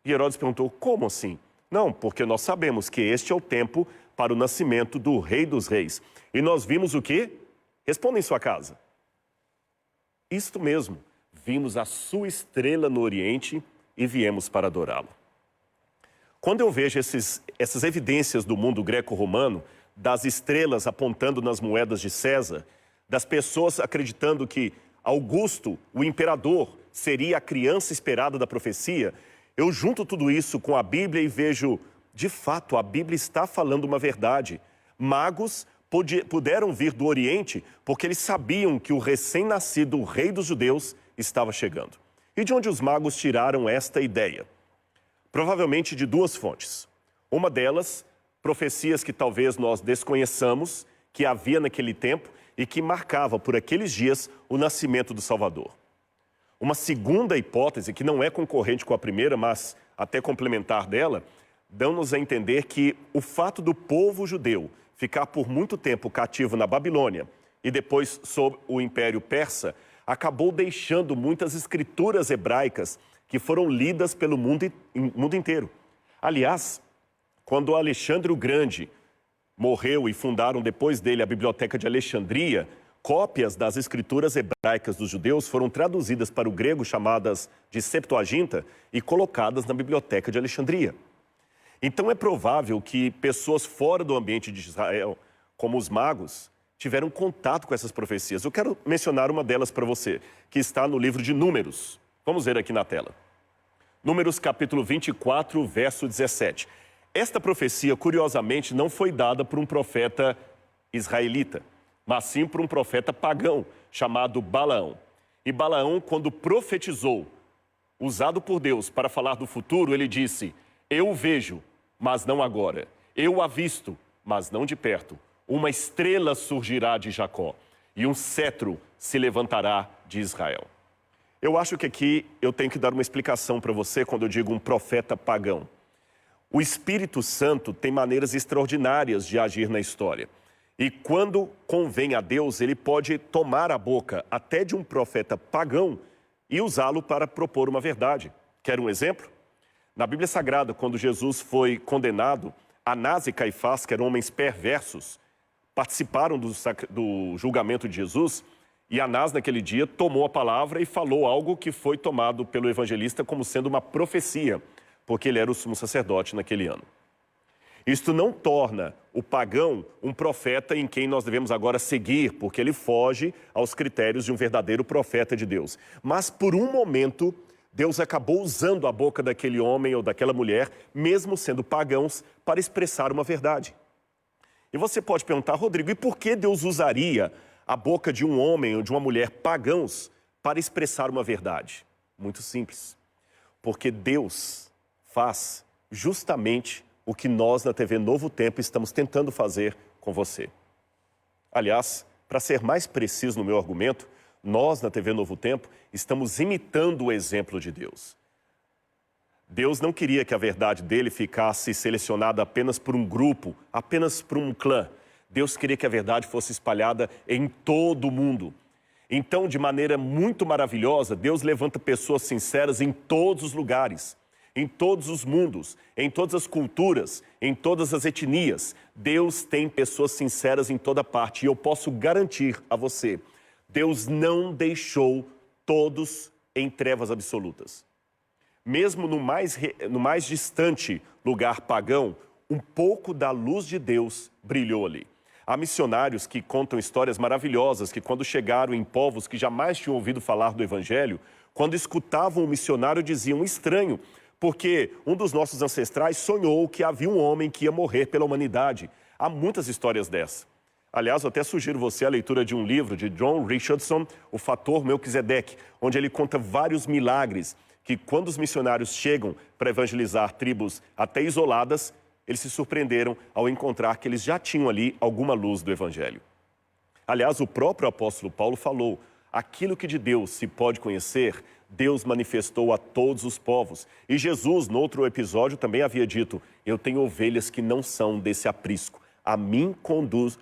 E Herodes perguntou, como assim? Não, porque nós sabemos que este é o tempo para o nascimento do Rei dos Reis. E nós vimos o quê? Responda em sua casa. Isto mesmo, vimos a sua estrela no Oriente e viemos para adorá-lo. Quando eu vejo essas evidências do mundo greco-romano, das estrelas apontando nas moedas de César, das pessoas acreditando que Augusto, o imperador, seria a criança esperada da profecia, eu junto tudo isso com a Bíblia e vejo, de fato, a Bíblia está falando uma verdade. Magos puderam vir do Oriente porque eles sabiam que o recém-nascido rei dos judeus estava chegando. E de onde os magos tiraram esta ideia? Provavelmente de 2 fontes. Uma delas, profecias que talvez nós desconheçamos, que havia naquele tempo e que marcava por aqueles dias o nascimento do Salvador. Uma segunda hipótese, que não é concorrente com a primeira, mas até complementar dela, dão-nos a entender que o fato do povo judeu ficar por muito tempo cativo na Babilônia e depois sob o Império Persa, acabou deixando muitas escrituras hebraicas que foram lidas pelo mundo inteiro. Aliás, quando Alexandre o Grande morreu e fundaram depois dele a Biblioteca de Alexandria, cópias das escrituras hebraicas dos judeus foram traduzidas para o grego, chamadas de Septuaginta, e colocadas na Biblioteca de Alexandria. Então é provável que pessoas fora do ambiente de Israel, como os magos, tiveram contato com essas profecias. Eu quero mencionar uma delas para você, que está no livro de Números. Vamos ver aqui na tela. Números capítulo 24, verso 17. Esta profecia, curiosamente, não foi dada por um profeta israelita, mas sim por um profeta pagão, chamado Balaão. E Balaão, quando profetizou, usado por Deus para falar do futuro, ele disse, eu o vejo, mas não agora. Eu o avisto, mas não de perto. Uma estrela surgirá de Jacó e um cetro se levantará de Israel. Eu acho que aqui eu tenho que dar uma explicação para você quando eu digo um profeta pagão. O Espírito Santo tem maneiras extraordinárias de agir na história. E quando convém a Deus, ele pode tomar a boca até de um profeta pagão e usá-lo para propor uma verdade. Quer um exemplo? Na Bíblia Sagrada, quando Jesus foi condenado, Anás e Caifás, que eram homens perversos, participaram do julgamento de Jesus, e Anás, naquele dia, tomou a palavra e falou algo que foi tomado pelo evangelista como sendo uma profecia, porque ele era o sumo sacerdote naquele ano. Isto não torna o pagão um profeta em quem nós devemos agora seguir, porque ele foge aos critérios de um verdadeiro profeta de Deus. Mas, por um momento, Deus acabou usando a boca daquele homem ou daquela mulher, mesmo sendo pagãos, para expressar uma verdade. E você pode perguntar, Rodrigo, e por que Deus usaria a boca de um homem ou de uma mulher pagãos para expressar uma verdade? Muito simples. Porque Deus faz justamente o que nós na TV Novo Tempo estamos tentando fazer com você. Aliás, para ser mais preciso no meu argumento, nós na TV Novo Tempo estamos imitando o exemplo de Deus. Deus não queria que a verdade dele ficasse selecionada apenas por um grupo, apenas por um clã. Deus queria que a verdade fosse espalhada em todo o mundo. Então, de maneira muito maravilhosa, Deus levanta pessoas sinceras em todos os lugares, em todos os mundos, em todas as culturas, em todas as etnias. Deus tem pessoas sinceras em toda parte. E eu posso garantir a você, Deus não deixou todos em trevas absolutas. Mesmo no mais distante lugar pagão, um pouco da luz de Deus brilhou ali. Há missionários que contam histórias maravilhosas, que quando chegaram em povos que jamais tinham ouvido falar do Evangelho, quando escutavam o missionário diziam, estranho, porque um dos nossos ancestrais sonhou que havia um homem que ia morrer pela humanidade. Há muitas histórias dessas. Aliás, eu até sugiro você a leitura de um livro de John Richardson, O Fator Melquisedeque, onde ele conta vários milagres que quando os missionários chegam para evangelizar tribos até isoladas, eles se surpreenderam ao encontrar que eles já tinham ali alguma luz do Evangelho. Aliás, o próprio apóstolo Paulo falou, aquilo que de Deus se pode conhecer, Deus manifestou a todos os povos. E Jesus, no outro episódio, também havia dito, eu tenho ovelhas que não são desse aprisco. A mim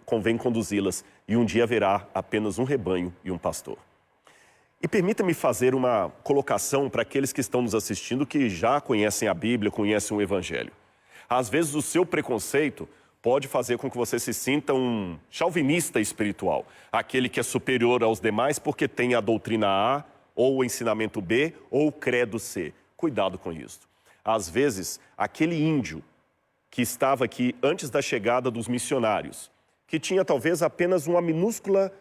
convém conduzi-las e um dia haverá apenas um rebanho e um pastor. E permita-me fazer uma colocação para aqueles que estão nos assistindo que já conhecem a Bíblia, conhecem o Evangelho. Às vezes o seu preconceito pode fazer com que você se sinta um chauvinista espiritual. Aquele que é superior aos demais porque tem a doutrina A, ou o ensinamento B, ou o credo C. Cuidado com isso. Às vezes, aquele índio que estava aqui antes da chegada dos missionários, que tinha talvez apenas uma minúscula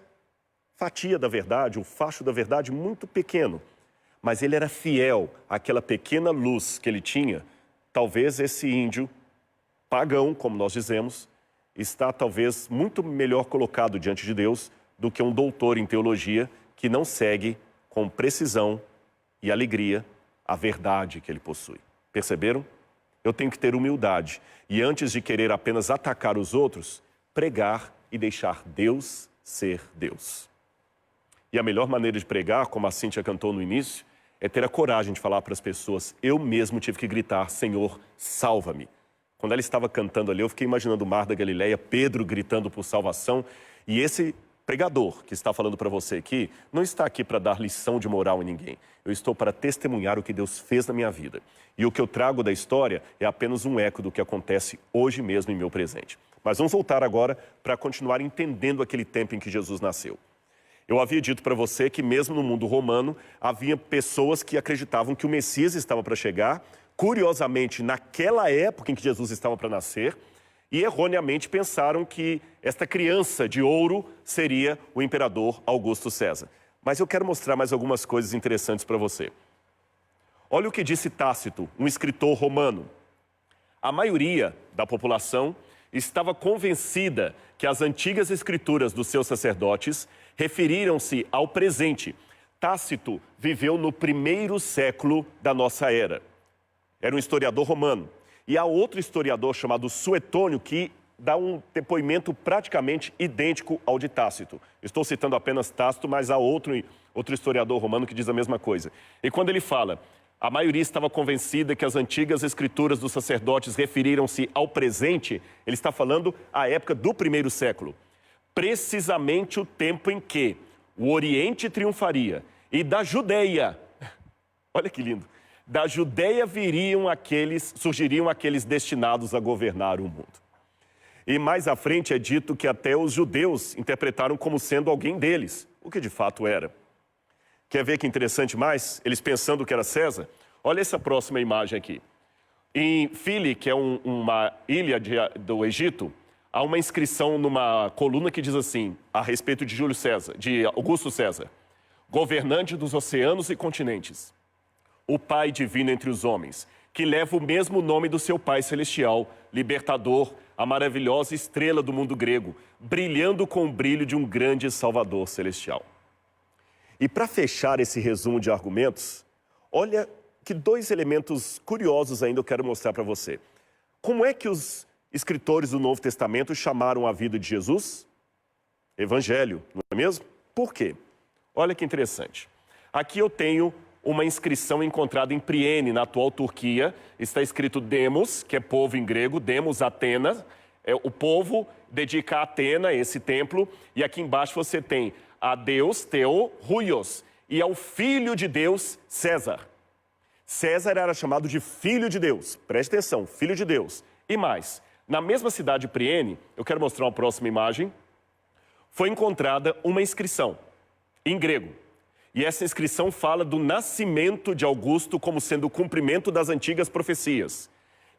fatia da verdade, um facho da verdade muito pequeno, mas ele era fiel àquela pequena luz que ele tinha, talvez esse índio pagão, como nós dizemos, está talvez muito melhor colocado diante de Deus do que um doutor em teologia que não segue com precisão e alegria a verdade que ele possui. Perceberam? Eu tenho que ter humildade e antes de querer apenas atacar os outros, pregar e deixar Deus ser Deus. E a melhor maneira de pregar, como a Cíntia cantou no início, é ter a coragem de falar para as pessoas, eu mesmo tive que gritar, Senhor, salva-me. Quando ela estava cantando ali, eu fiquei imaginando o Mar da Galileia, Pedro gritando por salvação, e esse pregador que está falando para você aqui, não está aqui para dar lição de moral em ninguém. Eu estou para testemunhar o que Deus fez na minha vida. E o que eu trago da história é apenas um eco do que acontece hoje mesmo em meu presente. Mas vamos voltar agora para continuar entendendo aquele tempo em que Jesus nasceu. Eu havia dito para você que mesmo no mundo romano, havia pessoas que acreditavam que o Messias estava para chegar, curiosamente, naquela época em que Jesus estava para nascer, e erroneamente pensaram que esta criança de ouro seria o imperador Augusto César. Mas eu quero mostrar mais algumas coisas interessantes para você. Olha o que disse Tácito, um escritor romano. A maioria da população estava convencida que as antigas escrituras dos seus sacerdotes referiram-se ao presente. Tácito viveu no 1º século da nossa era. Era um historiador romano. E há outro historiador chamado Suetônio que dá um depoimento praticamente idêntico ao de Tácito. Estou citando apenas Tácito, mas há outro historiador romano que diz a mesma coisa. E quando ele fala, a maioria estava convencida que as antigas escrituras dos sacerdotes referiram-se ao presente, ele está falando à época do primeiro século. Precisamente o tempo em que o Oriente triunfaria e da Judeia, olha que lindo, da Judeia surgiriam aqueles destinados a governar o mundo. E mais à frente é dito que até os judeus interpretaram como sendo alguém deles, o que de fato era. Quer ver que interessante mais? Eles pensando que era César. Olha essa próxima imagem aqui. Em Fili, que é uma ilha do Egito, há uma inscrição numa coluna que diz assim, a respeito de de Augusto César, governante dos oceanos e continentes, o Pai divino entre os homens, que leva o mesmo nome do seu Pai celestial, libertador, a maravilhosa estrela do mundo grego, brilhando com o brilho de um grande Salvador celestial. E para fechar esse resumo de argumentos, olha que dois elementos curiosos ainda eu quero mostrar para você. Como é que os escritores do Novo Testamento chamaram a vida de Jesus? Evangelho, não é mesmo? Por quê? Olha que interessante. Aqui eu tenho uma inscrição encontrada em Priene, na atual Turquia. Está escrito Demos, que é povo em grego, Demos, Atenas. O povo dedica a Atena, esse templo. E aqui embaixo você tem a Deus, Theo, Ruios, e ao Filho de Deus, César. César era chamado de Filho de Deus. Preste atenção, Filho de Deus. E mais, na mesma cidade de Priene, eu quero mostrar uma próxima imagem, foi encontrada uma inscrição em grego. E essa inscrição fala do nascimento de Augusto como sendo o cumprimento das antigas profecias.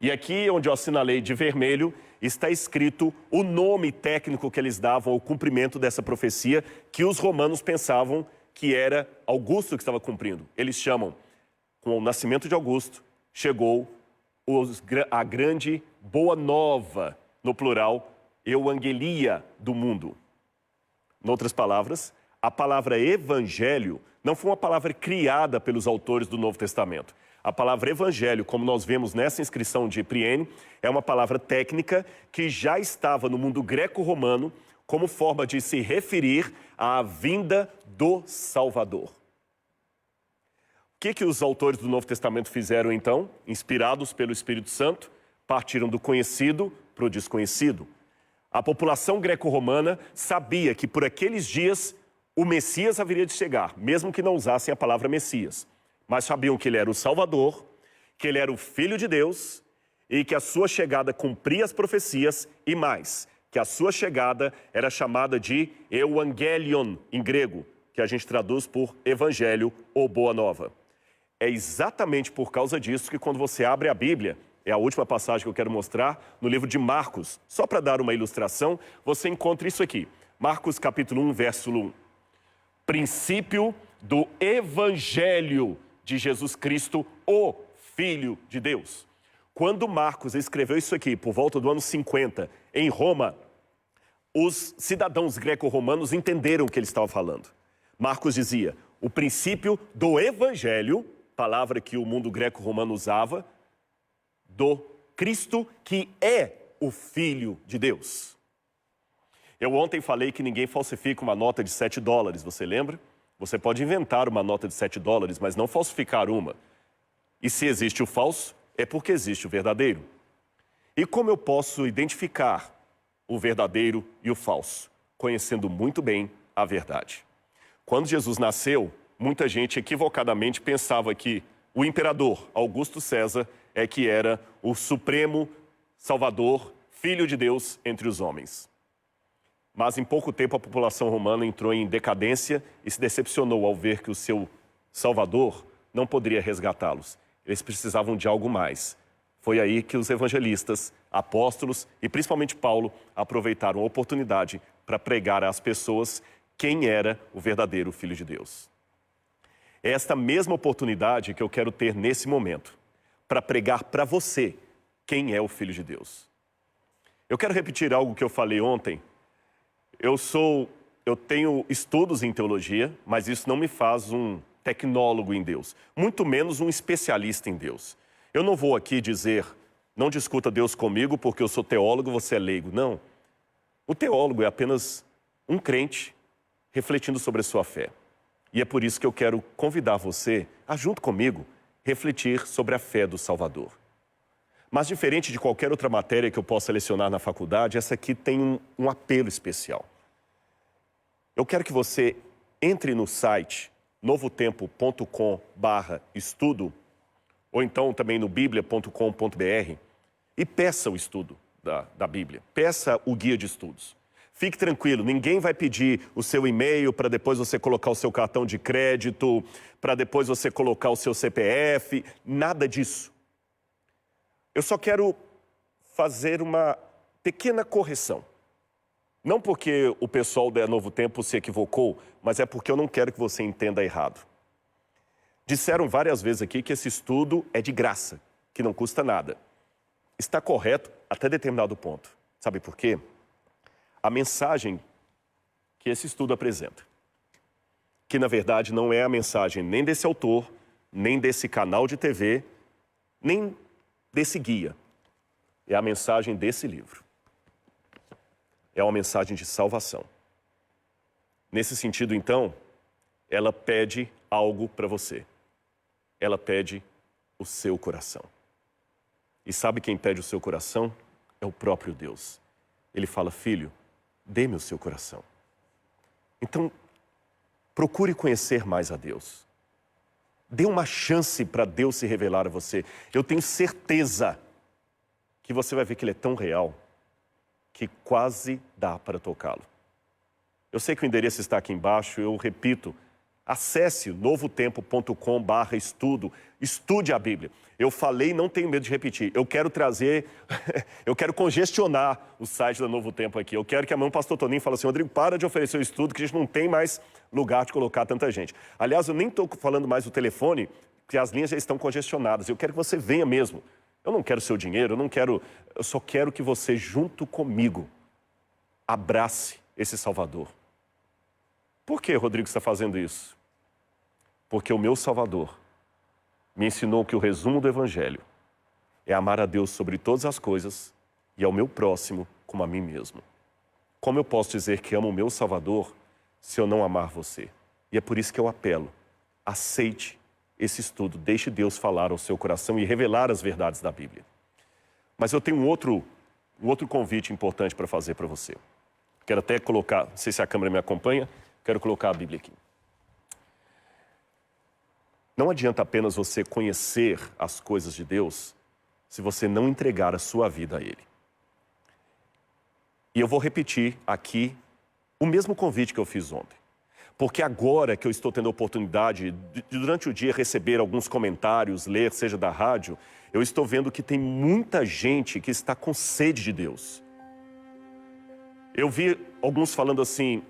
E aqui, onde eu assinalei de vermelho, está escrito o nome técnico que eles davam ao cumprimento dessa profecia, que os romanos pensavam que era Augusto que estava cumprindo. Eles chamam, com o nascimento de Augusto, chegou a grande boa nova, no plural, euangelia do mundo. Em outras palavras, a palavra evangelho não foi uma palavra criada pelos autores do Novo Testamento. A palavra evangelho, como nós vemos nessa inscrição de Priene, é uma palavra técnica que já estava no mundo greco-romano como forma de se referir à vinda do Salvador. O que os autores do Novo Testamento fizeram então? Inspirados pelo Espírito Santo, partiram do conhecido para o desconhecido. A população greco-romana sabia que por aqueles dias o Messias haveria de chegar, mesmo que não usassem a palavra Messias. Mas sabiam que ele era o Salvador, que ele era o Filho de Deus e que a sua chegada cumpria as profecias e mais, que a sua chegada era chamada de Euangelion, em grego, que a gente traduz por Evangelho ou Boa Nova. É exatamente por causa disso que quando você abre a Bíblia, é a última passagem que eu quero mostrar, no livro de Marcos, só para dar uma ilustração, você encontra isso aqui. Marcos capítulo 1, verso 1. Princípio do Evangelho de Jesus Cristo, o Filho de Deus. Quando Marcos escreveu isso aqui, por volta do ano 50, em Roma, os cidadãos greco-romanos entenderam o que ele estava falando. Marcos dizia, o princípio do Evangelho, palavra que o mundo greco-romano usava, do Cristo que é o Filho de Deus. Eu ontem falei que ninguém falsifica uma nota de $7, você lembra? Você pode inventar uma nota de $7, mas não falsificar uma. E se existe o falso, é porque existe o verdadeiro. E como eu posso identificar o verdadeiro e o falso? Conhecendo muito bem a verdade. Quando Jesus nasceu, muita gente equivocadamente pensava que o imperador Augusto César é que era o supremo Salvador, Filho de Deus entre os homens. Mas em pouco tempo a população romana entrou em decadência e se decepcionou ao ver que o seu Salvador não poderia resgatá-los. Eles precisavam de algo mais. Foi aí que os evangelistas, apóstolos e principalmente Paulo aproveitaram a oportunidade para pregar às pessoas quem era o verdadeiro Filho de Deus. É esta mesma oportunidade que eu quero ter nesse momento, para pregar para você quem é o Filho de Deus. Eu quero repetir algo que eu falei ontem. Eu tenho estudos em teologia, mas isso não me faz um tecnólogo em Deus, muito menos um especialista em Deus. Eu não vou aqui dizer Não discuta Deus comigo porque eu sou teólogo, você é leigo. Não. O teólogo é apenas um crente refletindo sobre a sua fé. E é por isso que eu quero convidar você a, junto comigo, refletir sobre a fé do Salvador. Mas diferente de qualquer outra matéria que eu possa lecionar na faculdade, essa aqui tem um apelo especial. Eu quero que você entre no site novotempo.com/estudo, ou então também no biblia.com.br, e peça o estudo da Bíblia. Peça o guia de estudos. Fique tranquilo, ninguém vai pedir o seu e-mail para depois você colocar o seu cartão de crédito, para depois você colocar o seu CPF, nada disso. Eu só quero fazer uma pequena correção. Não porque o pessoal da Novo Tempo se equivocou, mas é porque eu não quero que você entenda errado. Disseram várias vezes aqui que esse estudo é de graça, que não custa nada. Está correto até determinado ponto. Sabe por quê? A mensagem que esse estudo apresenta, que na verdade não é a mensagem nem desse autor, nem desse canal de TV, nem desse guia. É a mensagem desse livro. É uma mensagem de salvação. Nesse sentido, então, ela pede algo para você. Ela pede o seu coração. E sabe quem pede o seu coração? É o próprio Deus. Ele fala, filho, dê-me o seu coração. Então, procure conhecer mais a Deus. Dê uma chance para Deus se revelar a você. Eu tenho certeza que você vai ver que Ele é tão real que quase dá para tocá-lo. Eu sei que o endereço está aqui embaixo, eu repito, acesse novotempo.com/estudo, estude a Bíblia. Eu falei, não tenho medo de repetir, eu quero trazer, eu quero congestionar o site da Novo Tempo aqui. Eu quero que amanhã o pastor Toninho fale assim, Rodrigo, para de oferecer o estudo, que a gente não tem mais lugar de colocar tanta gente. Aliás, eu nem estou falando mais do telefone, porque as linhas já estão congestionadas. Eu quero que você venha mesmo. Eu não quero seu dinheiro, eu só quero que você, junto comigo, abrace esse Salvador. Por que, Rodrigo, está fazendo isso? Porque o meu Salvador me ensinou que o resumo do Evangelho é amar a Deus sobre todas as coisas e ao meu próximo como a mim mesmo. Como eu posso dizer que amo o meu Salvador se eu não amar você? E é por isso que eu apelo, aceite esse estudo, deixe Deus falar ao seu coração e revelar as verdades da Bíblia. Mas eu tenho um outro convite importante para fazer para você. Quero até colocar, não sei se a câmera me acompanha, quero colocar a Bíblia aqui. Não adianta apenas você conhecer as coisas de Deus se você não entregar a sua vida a Ele. E eu vou repetir aqui o mesmo convite que eu fiz ontem. Porque agora que eu estou tendo a oportunidade de, durante o dia, receber alguns comentários, ler, seja da rádio, eu estou vendo que tem muita gente que está com sede de Deus. Eu vi alguns falando assim,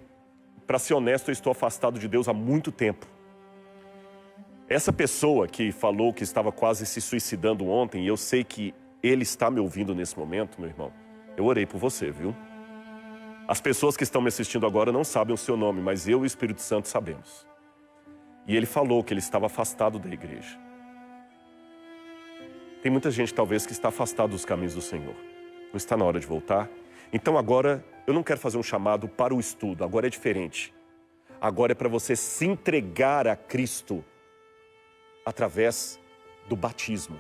para ser honesto, eu estou afastado de Deus há muito tempo. Essa pessoa que falou que estava quase se suicidando ontem, e eu sei que ele está me ouvindo nesse momento, meu irmão, eu orei por você, viu? As pessoas que estão me assistindo agora não sabem o seu nome, mas eu e o Espírito Santo sabemos. E ele falou que ele estava afastado da igreja. Tem muita gente, talvez, que está afastada dos caminhos do Senhor. Não está na hora de voltar? Então agora, eu não quero fazer um chamado para o estudo, agora é diferente. Agora é para você se entregar a Cristo através do batismo.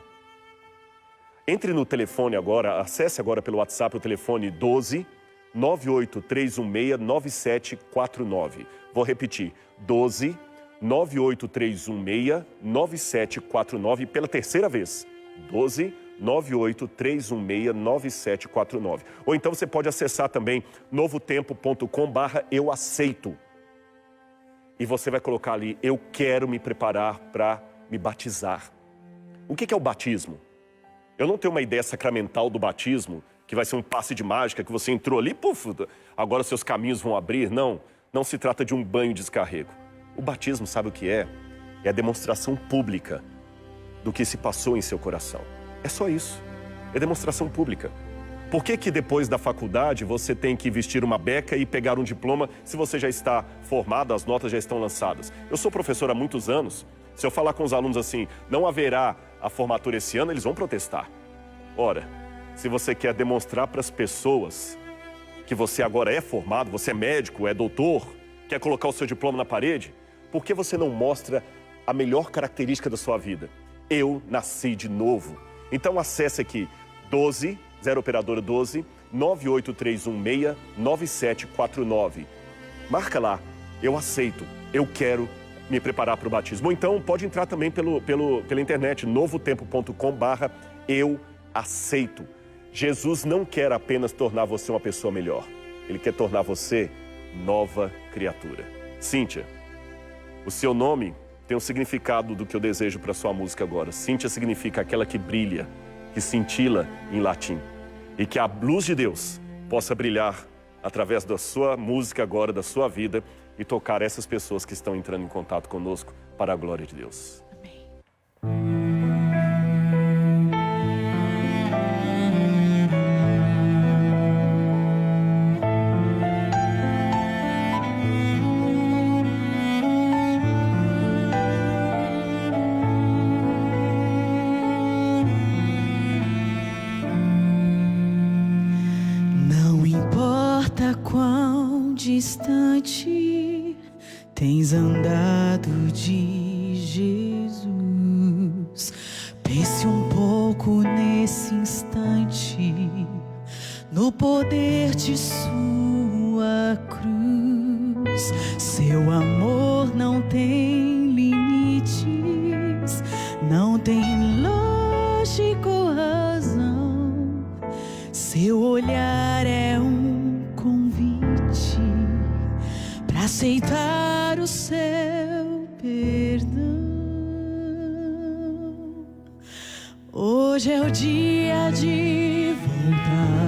Entre no telefone agora, acesse agora pelo WhatsApp o telefone 12 98316 9749. Vou repetir, 12 98316 9749 pela terceira vez. 12 98316 9749. Ou então você pode acessar também novotempo.com/eu aceito. E você vai colocar ali, eu quero me preparar para me batizar. O que é o batismo? Eu não tenho uma ideia sacramental do batismo, que vai ser um passe de mágica, que você entrou ali, puf, agora seus caminhos vão abrir. Não, não se trata de um banho de descarrego. O batismo, sabe o que é? É a demonstração pública do que se passou em seu coração. É só isso, é demonstração pública. Por que depois da faculdade você tem que vestir uma beca e pegar um diploma se você já está formado, as notas já estão lançadas? Eu sou professor há muitos anos. Se eu falar com os alunos assim, não haverá a formatura esse ano, eles vão protestar. Ora, se você quer demonstrar para as pessoas que você agora é formado, você é médico, é doutor, quer colocar o seu diploma na parede, por que você não mostra a melhor característica da sua vida? Eu nasci de novo. Então acesse aqui 0 operadora 12 98316-9749. Marca lá, eu aceito, eu quero me preparar para o batismo. Ou então pode entrar também pela internet, novotempo.com/eu aceito. Jesus não quer apenas tornar você uma pessoa melhor. Ele quer tornar você nova criatura. Cíntia, o seu nome tem um significado do que eu desejo para sua música agora. Cíntia significa aquela que brilha, que cintila em latim. E que a luz de Deus possa brilhar através da sua música agora, da sua vida, e tocar essas pessoas que estão entrando em contato conosco para a glória de Deus. Não importa quão distante tens andado de Jesus, pense um pouco nesse instante no poder de sua cruz. Seu amor não tem limites, não tem lógica ou razão. Seu olhar é um convite para aceitar o seu perdão. Hoje é o dia de voltar.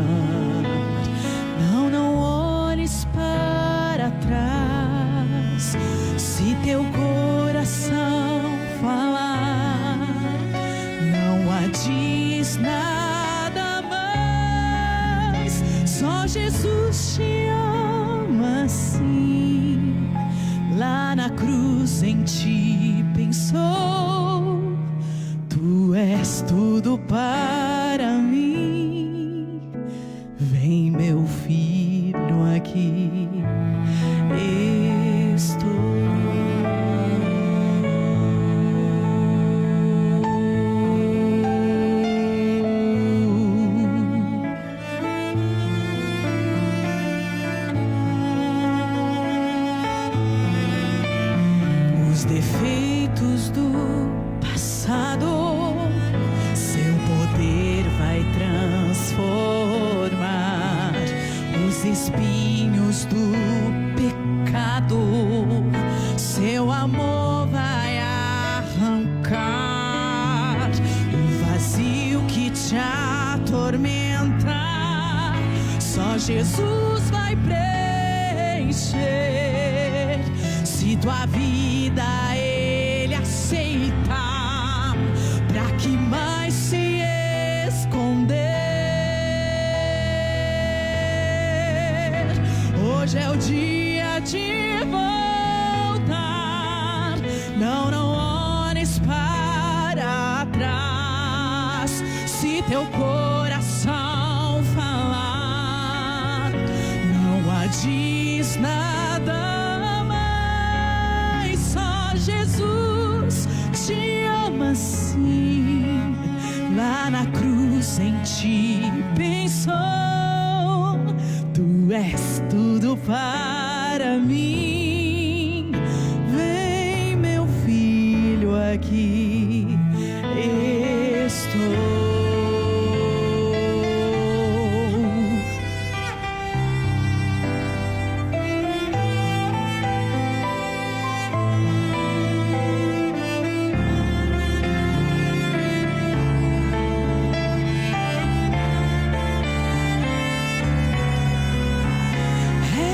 Não olhes para trás. Se teu coração falar, não adies nada mais. Só Jesus te ama assim. Lá na cruz em ti pensou. Tu és tudo para mim. Vem, meu filho, aqui estou. Os defeitos do passado, seu poder vai transformar. Os espinhos do pecado, seu amor vai arrancar. O vazio que te atormenta, só Jesus vai preencher. Se tua vida Ele aceita, pra que mais se esconder? Hoje é o dia de voltar. Não olhes para trás. Se teu coração falar, não adies nada mais. Só Jesus te ama assim. Lá na cruz em ti pensou. Tu és tudo para mim. Vem, meu filho, aqui estou.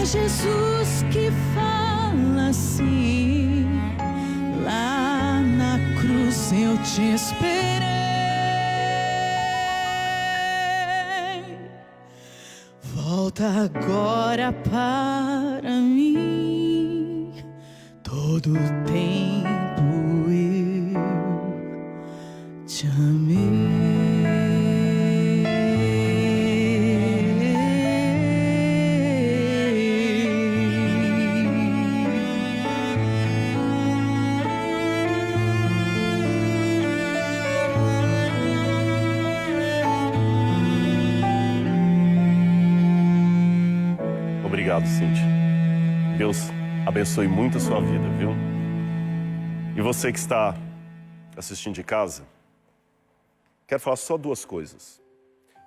Jesus que fala assim. Lá na cruz eu te esperei. Volta agora para mim. Todo tempo eu te amei. Obrigado, Cíntia. Deus abençoe muito a sua vida, viu? E você que está assistindo de casa, quero falar só duas coisas.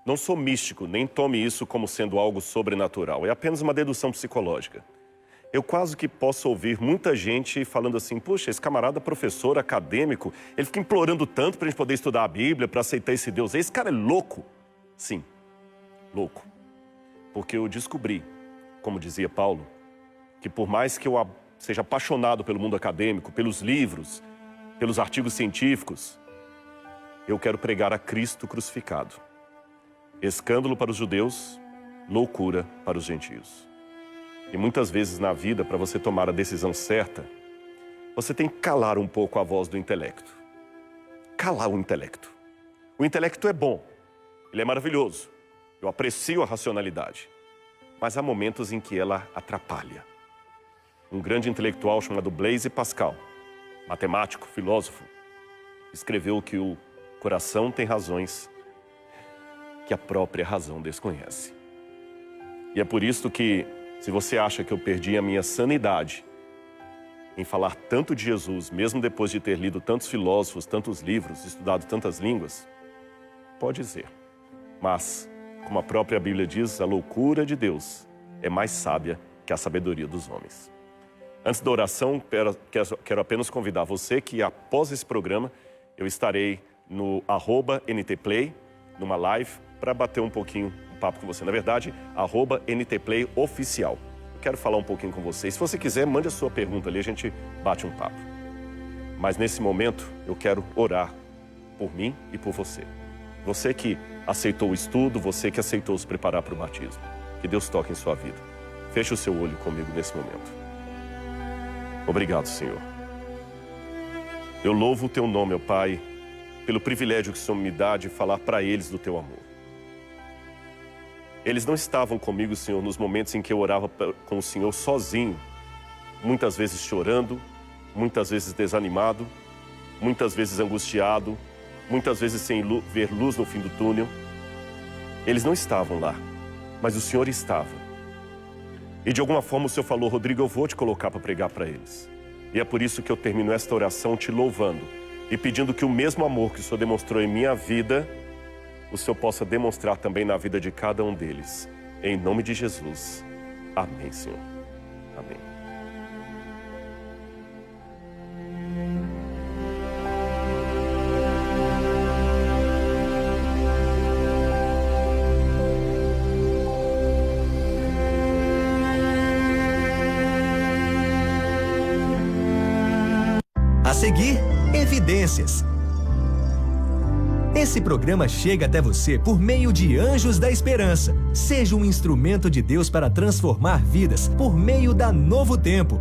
Não sou místico, nem tome isso como sendo algo sobrenatural. É apenas uma dedução psicológica. Eu quase que posso ouvir muita gente falando assim, puxa, esse camarada professor, acadêmico, ele fica implorando tanto para a gente poder estudar a Bíblia, para aceitar esse Deus. Esse cara é louco. Sim, louco. Porque eu descobri, como dizia Paulo, que por mais que eu seja apaixonado pelo mundo acadêmico, pelos livros, pelos artigos científicos, eu quero pregar a Cristo crucificado. Escândalo para os judeus, loucura para os gentios. E muitas vezes na vida, para você tomar a decisão certa, você tem que calar um pouco a voz do intelecto. Calar o intelecto. O intelecto é bom, ele é maravilhoso. Eu aprecio a racionalidade. Mas há momentos em que ela atrapalha. Um grande intelectual chamado Blaise Pascal, matemático, filósofo, escreveu que o coração tem razões que a própria razão desconhece. E é por isso que, se você acha que eu perdi a minha sanidade em falar tanto de Jesus, mesmo depois de ter lido tantos filósofos, tantos livros, estudado tantas línguas, pode ser. Mas, como a própria Bíblia diz, a loucura de Deus é mais sábia que a sabedoria dos homens. Antes da oração, quero apenas convidar você que, após esse programa, eu estarei no @NTPlay, numa live, para bater um pouquinho papo com você. Na verdade, @NTPlayOficial. Eu quero falar um pouquinho com você. E se você quiser, mande a sua pergunta ali, a gente bate um papo. Mas nesse momento, eu quero orar por mim e por você. Você que aceitou o estudo, você que aceitou se preparar para o batismo. Que Deus toque em sua vida. Feche o seu olho comigo nesse momento. Obrigado, Senhor. Eu louvo o teu nome, ó Pai, pelo privilégio que o Senhor me dá de falar para eles do teu amor. Eles não estavam comigo, Senhor, nos momentos em que eu orava com o Senhor sozinho, muitas vezes chorando, muitas vezes desanimado, muitas vezes angustiado, muitas vezes sem ver luz no fim do túnel. Eles não estavam lá, mas o Senhor estava. E de alguma forma o Senhor falou, Rodrigo, eu vou te colocar para pregar para eles. E é por isso que eu termino esta oração te louvando e pedindo que o mesmo amor que o Senhor demonstrou em minha vida, o Senhor possa demonstrar também na vida de cada um deles. Em nome de Jesus. Amém, Senhor. Amém. A seguir, Evidências. Esse programa chega até você por meio de Anjos da Esperança. Seja um instrumento de Deus para transformar vidas por meio da Novo Tempo.